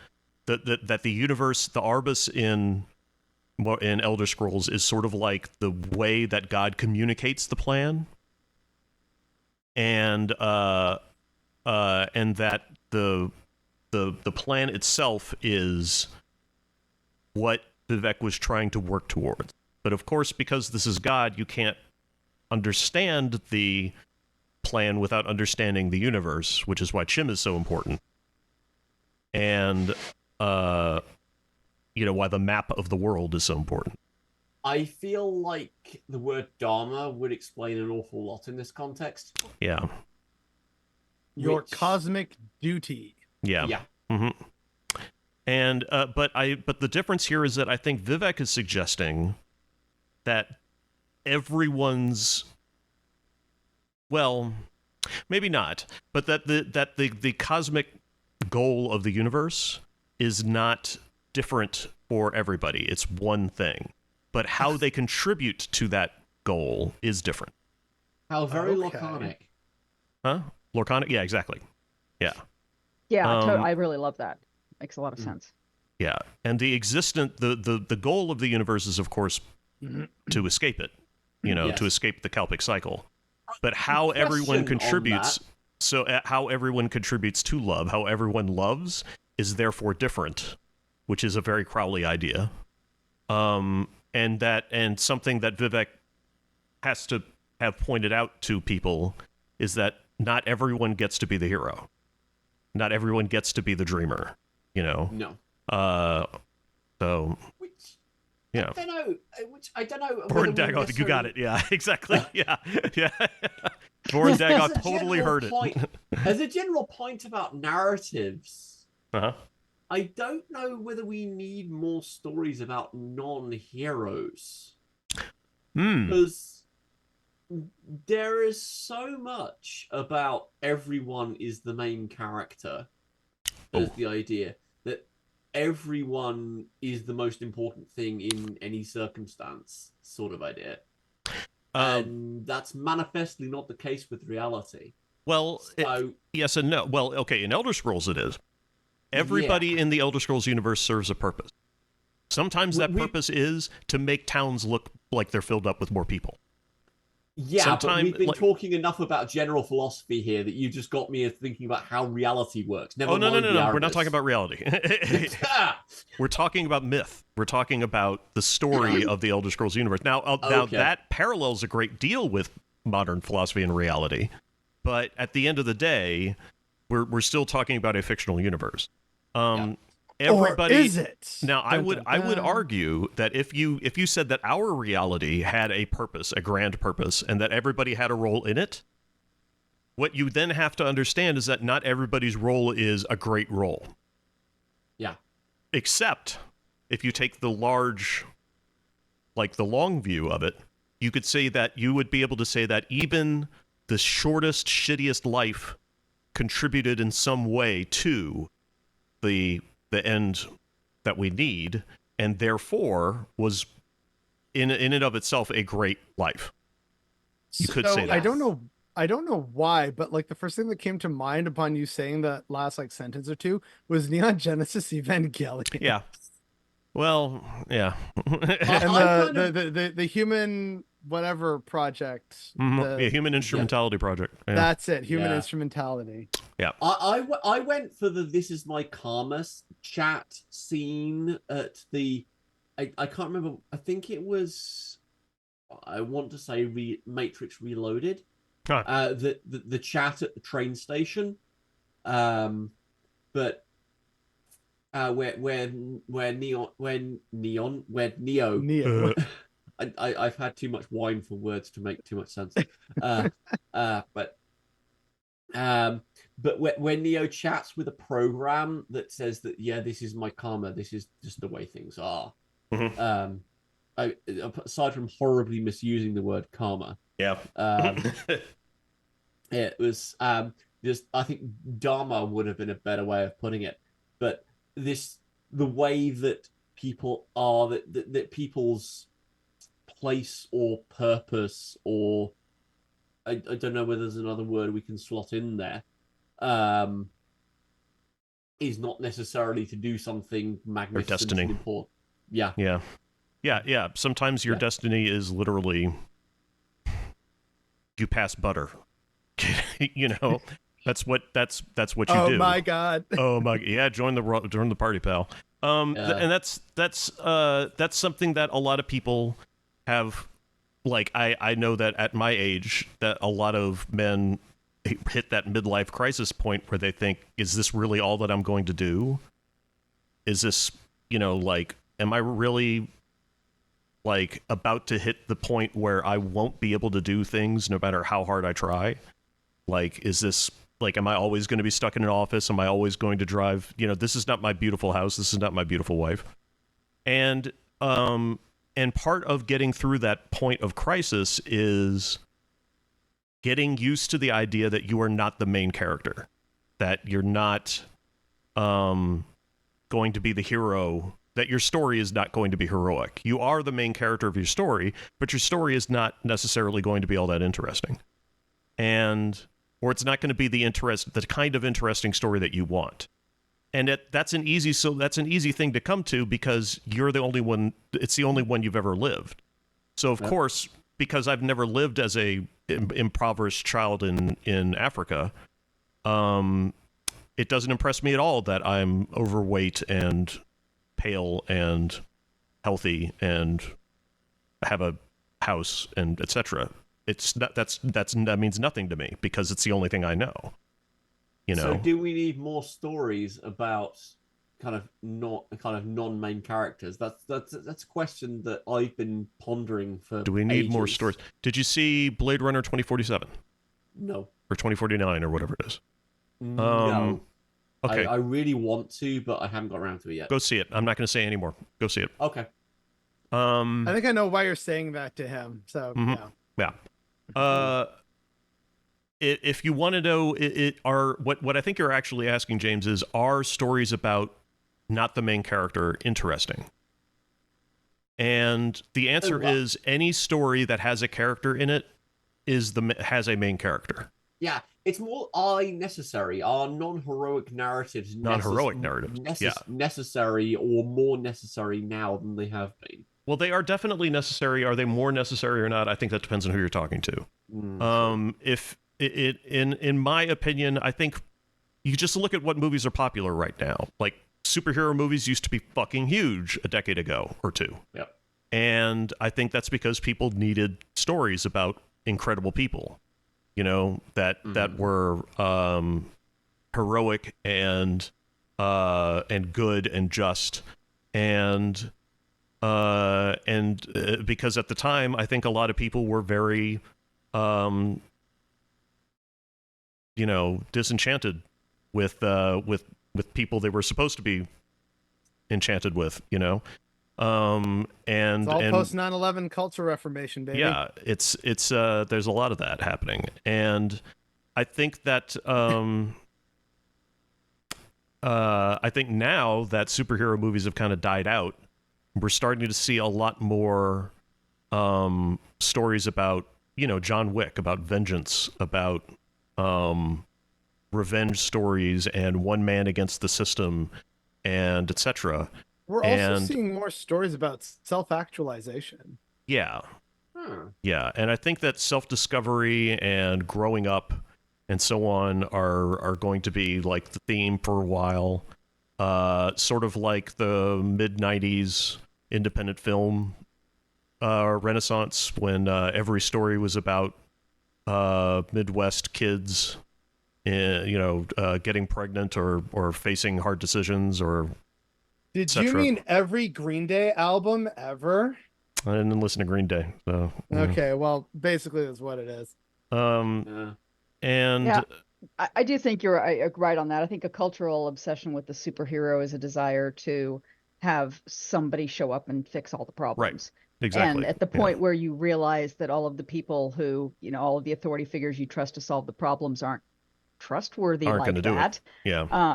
that the universe, the Arbus in Elder Scrolls, is sort of like the way that God communicates the plan, and that the plan itself is what Vivek was trying to work towards. But of course, because this is God, you can't understand the plan without understanding the universe, which is why Chim is so important. And why the map of the world is so important. I feel like the word Dharma would explain an awful lot in this context. Yeah. Your cosmic duty. Yeah. Yeah. Mm-hmm. And but the difference here is that I think Vivek is suggesting that everyone's, well, maybe not, but that the cosmic goal of the universe is not different for everybody. It's one thing, but how they contribute to that goal is different. How very laconic. Huh? Laconic? Yeah, exactly. Yeah. Yeah, I really love that. Makes a lot of sense. Yeah, and the goal of the universe is, of course, to escape it, to escape the Kalpic cycle. But how everyone contributes, how everyone contributes to love, how everyone loves, is therefore different, which is a very Crowley idea. And something that Vivek has to have pointed out to people is that not everyone gets to be the hero. Not everyone gets to be the dreamer, No. So. Yeah. I don't know. Borin Dagon, you got it. Yeah, exactly. Yeah. Borin Dagon totally heard it. As a general point about narratives, I don't know whether we need more stories about non-heroes. Because there is so much about everyone is the main character as the idea that everyone is the most important thing in any circumstance sort of idea. And that's manifestly not the case with reality. Well, so, yes and no. Well, okay, in Elder Scrolls it is. Everybody in the Elder Scrolls universe serves a purpose. Sometimes that purpose is to make towns look like they're filled up with more people. Yeah, but we've been talking enough about general philosophy here that you just got me thinking about how reality works. Never mind no. the We're not talking about reality. We're talking about myth. We're talking about the story of the Elder Scrolls universe. Now that parallels a great deal with modern philosophy and reality, but at the end of the day, we're still talking about a fictional universe. Everybody, or is it? Now, I would argue that if you said that our reality had a purpose, a grand purpose, and that everybody had a role in it, what you then have to understand is that not everybody's role is a great role. Yeah. Except if you take the large, like the long view of it, you could say that you would be able to say that even the shortest, shittiest life contributed in some way to the end that we need, and therefore was in and of itself a great life. You could say that. I don't know why, but like the first thing that came to mind upon you saying that last like sentence or two was Neon Genesis Evangelion. Yeah. Well, yeah. And the human whatever project. Human Instrumentality Project. Yeah. That's it. Human Instrumentality. Yeah. I went for the This Is My Karma chat scene at the I can't remember. I think it was, I want to say Matrix Reloaded. Huh. The chat at the train station. But where Neo I've had too much wine for words to make too much sense. But when Neo chats with a program that says that, yeah, this is my karma, this is just the way things are. Mm-hmm. Aside from horribly misusing the word karma, it was just, I think dharma would have been a better way of putting it. But the way that people are, that people's place or purpose, or I don't know whether there's another word we can slot in there, is not necessarily to do something magnificent or destiny. And important. Yeah. Sometimes your destiny is literally you pass butter. You know, that's what you do. Oh my god. Oh my, yeah. Join the party, pal. And that's something that a lot of people have. Like I know that at my age that a lot of men hit that midlife crisis point where they think, is this really all that I'm going to do? Is this, like, am I really like about to hit the point where I won't be able to do things no matter how hard I try? Like, is this, like, am I always going to be stuck in an office? Am I always going to drive? This is not my beautiful house. This is not my beautiful wife. And part of getting through that point of crisis is getting used to the idea that you are not the main character, that you're not going to be the hero, that your story is not going to be heroic. You are the main character of your story, but your story is not necessarily going to be all that interesting. Or it's not going to be the kind of interesting story that you want. And that's an easy thing to come to because you're the only one. It's the only one you've ever lived. So of course, because I've never lived as a impoverished child in Africa, it doesn't impress me at all that I'm overweight and pale and healthy and have a house and etc. That means nothing to me because it's the only thing I know. So do we need more stories about kind of non-main characters? That's a question that I've been pondering for Do we need ages. more stories? Did you see Blade Runner 2047? No. Or 2049 or whatever it is? No. Okay. I really want to, but I haven't got around to it yet. Go see it. I'm not going to say anymore. Go see it. Okay. I think I know why you're saying that to him. So yeah. If you want to know, what I think you're actually asking, James, is, are stories about not the main character interesting? And the answer is, any story that has a character in it has a main character. Yeah, it's more necessary. Are non-heroic narratives necessary or more necessary now than they have been? Well, they are definitely necessary. Are they more necessary or not? I think that depends on who you're talking to. If in my opinion, I think you just look at what movies are popular right now. Like, superhero movies used to be fucking huge a decade ago or two. Yep. And I think that's because people needed stories about incredible people, that were heroic and good and just, and because at the time, I think a lot of people were very disenchanted with people they were supposed to be enchanted with, and it's all post 9/11 culture reformation, baby. Yeah, it's there's a lot of that happening, and I think that I think now that superhero movies have kind of died out, we're starting to see a lot more stories about, John Wick, about vengeance, about revenge stories, and one man against the system, and etc. We're also seeing more stories about self-actualization. Yeah. Yeah, and I think that self-discovery and growing up and so on are going to be like the theme for a while. Sort of like the mid-90s independent film renaissance, when every story was about Midwest kids, getting pregnant or facing hard decisions, or Did you mean every Green Day album ever? I didn't listen to Green Day, so okay. Well, basically that's what it is. And yeah, I do think you're right on that. I think a cultural obsession with the superhero is a desire to have somebody show up and fix all the problems. Right. Exactly. And at the point where you realize that all of the people who, all of the authority figures you trust to solve the problems aren't trustworthy like that,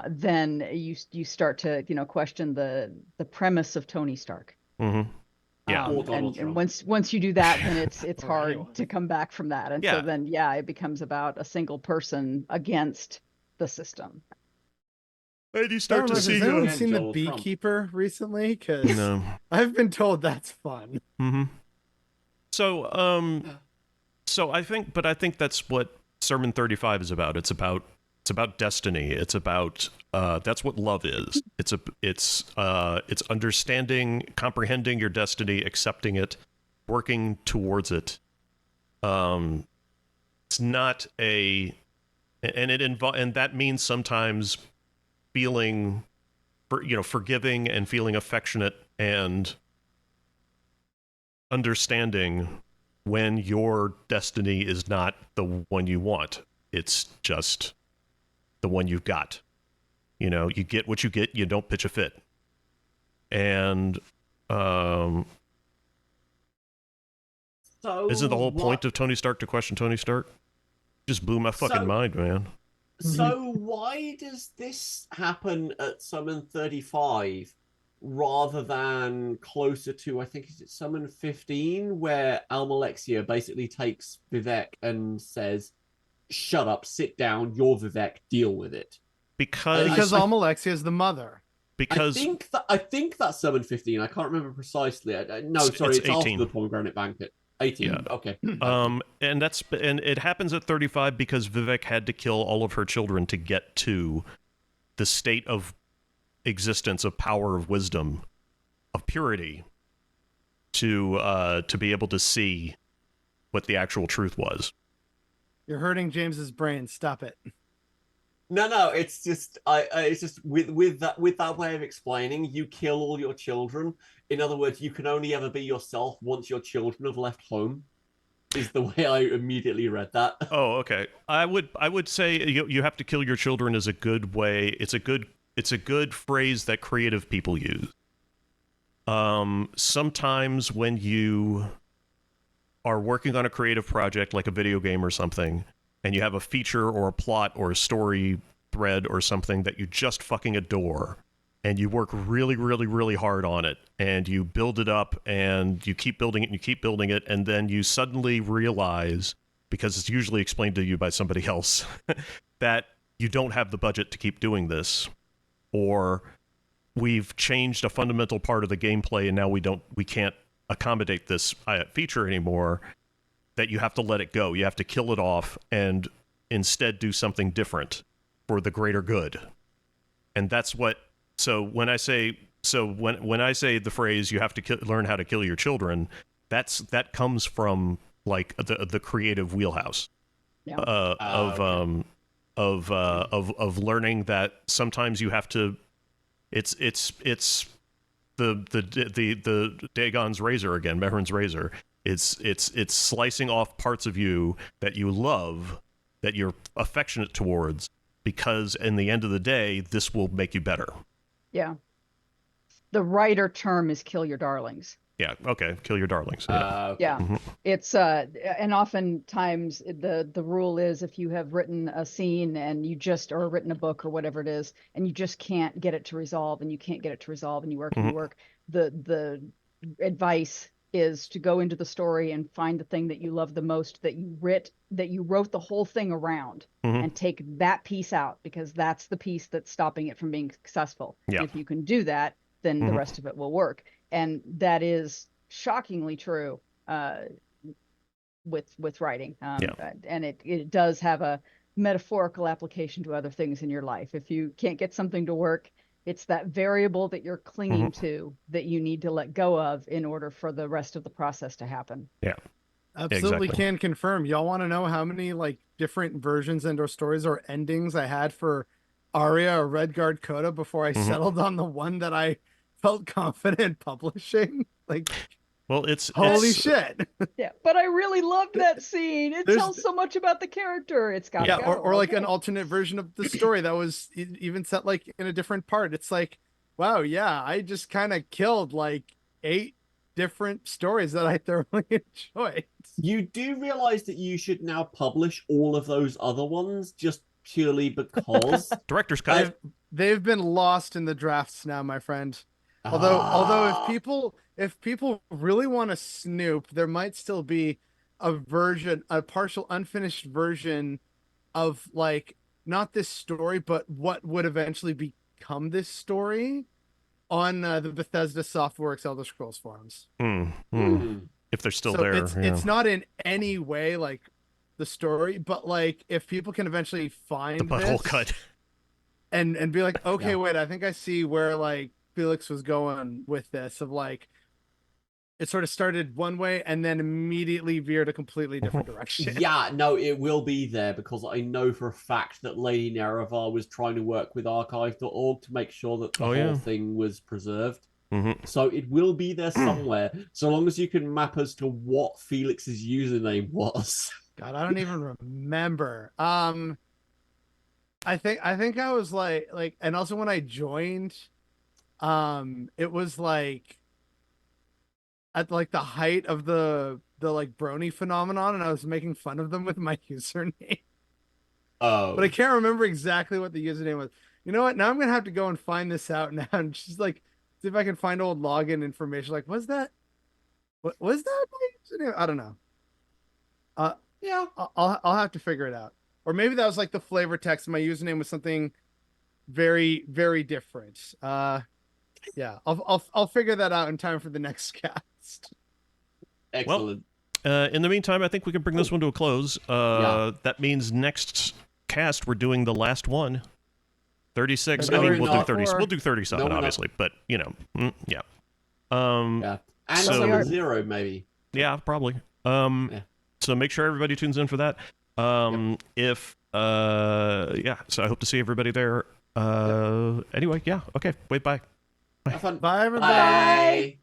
then you start to question the premise of Tony Stark. Yeah. And once you do that, then it's hard to come back from that. And so then it becomes about a single person against the system. And you start to see. Has anyone seen The Beekeeper recently? Because I've been told that's fun. So I think that's what Sermon 35 is about. It's about destiny. It's about that's what love is. It's understanding, comprehending your destiny, accepting it, working towards it. It's not and that means sometimes feeling, forgiving and feeling affectionate and understanding when your destiny is not the one you want. It's just the one you've got. You get what you get, you don't pitch a fit. And isn't the whole point of Tony Stark to question Tony Stark? Just blew my fucking mind, man. So why does this happen at Summon 35 rather than closer to, I think, is it Summon 15, where Almalexia basically takes Vivek and says, shut up, sit down, you're Vivek, deal with it? Because Almalexia is the mother. Because I think that's Summon 15. I can't remember precisely. It's after the Pomegranate Banquet. 18. Yeah. Okay. And it happens at 35 because Vivek had to kill all of her children to get to the state of existence, of power, of wisdom, of purity, to be able to see what the actual truth was. You're hurting James's brain. Stop it. No, it's just it's just with that way of explaining, you kill all your children. In other words, you can only ever be yourself once your children have left home. is the way I immediately read that. Oh, okay. I would say you have to kill your children is a good way. It's a good phrase that creative people use. Sometimes when you are working on a creative project like a video game or something, and you have a feature or a plot or a story thread or something that you just fucking adore, and you work really, really, really hard on it, and you build it up, and you keep building it, and you keep building it, and then you suddenly realize, because it's usually explained to you by somebody else, that you don't have the budget to keep doing this, or we've changed a fundamental part of the gameplay, and now we can't accommodate this feature anymore, that you have to let it go. You have to kill it off and instead do something different for the greater good. And that's what, so when I say the phrase, you have to learn how to kill your children, that comes from like the creative wheelhouse. Yeah. Of learning that sometimes you have to, it's the Dagon's razor again, Mehran's razor. It's slicing off parts of you that you love, that you're affectionate towards, because in the end of the day, this will make you better. Yeah. The writer term is kill your darlings. Yeah. Okay. Kill your darlings. Yeah. Okay. Yeah. Mm-hmm. It's and oftentimes the rule is if you have written a scene and or written a book or whatever it is, and you just can't get it to resolve, and you can't get it to resolve, and you work and you work, the advice is to go into the story and find the thing that you love the most, that you wrote the whole thing around, and take that piece out, because that's the piece that's stopping it from being successful. Yeah. And if you can do that, then the rest of it will work. And that is shockingly true with writing. And it does have a metaphorical application to other things in your life. If you can't get something to work, it's that variable that you're clinging to that you need to let go of in order for the rest of the process to happen. Yeah. Absolutely. Exactly. Can confirm. Y'all want to know how many like different versions and or stories or endings I had for Aria or Redguard Coda before I settled on the one that I felt confident publishing? Like, well, holy shit. Yeah, but I really loved that scene. It tells so much about the character. It's got to go. Or like an alternate version of the story that was even set like in a different part. It's like, wow, yeah, I just kind of killed like 8 different stories that I thoroughly enjoyed. You do realize that you should now publish all of those other ones just purely because director's cut. They've been lost in the drafts now, my friend. Although if people really want to snoop, there might still be a partial unfinished version of like not this story, but what would eventually become this story on the Bethesda Softworks Elder Scrolls forums. If they're still there. It's not in any way like the story, but like if people can eventually find the butthole cut and be like, okay, wait, I think I see where like Felix was going with this, of like it sort of started one way and then immediately veered a completely different direction. Yeah, no, it will be there because I know for a fact that Lady Nerevar was trying to work with archive.org to make sure that the whole thing was preserved. So it will be there somewhere, so long as you can map as to what Felix's username was. God, I don't even remember. I think I was like, and also when I joined, it was like at like the height of the like brony phenomenon, and I was making fun of them with my username. Oh, but I can't remember exactly what the username was. You know what? Now I'm gonna have to go and find this out now, and just like see if I can find old login information. Like, was that my username? I don't know. Yeah, I'll have to figure it out. Or maybe that was like the flavor text. My username was something very, very different. Yeah, I'll figure that out in time for the next cast. Excellent. Well, in the meantime, I think we can bring this one to a close. That means next cast we're doing the last one. 36. I mean, we'll do 30. We'll do 37, obviously, but you know, yeah. And so 0 maybe. Yeah, probably. So make sure everybody tunes in for that. So I hope to see everybody there. Anyway, yeah. Okay. Wait, bye. Have fun. Bye, everybody. Bye.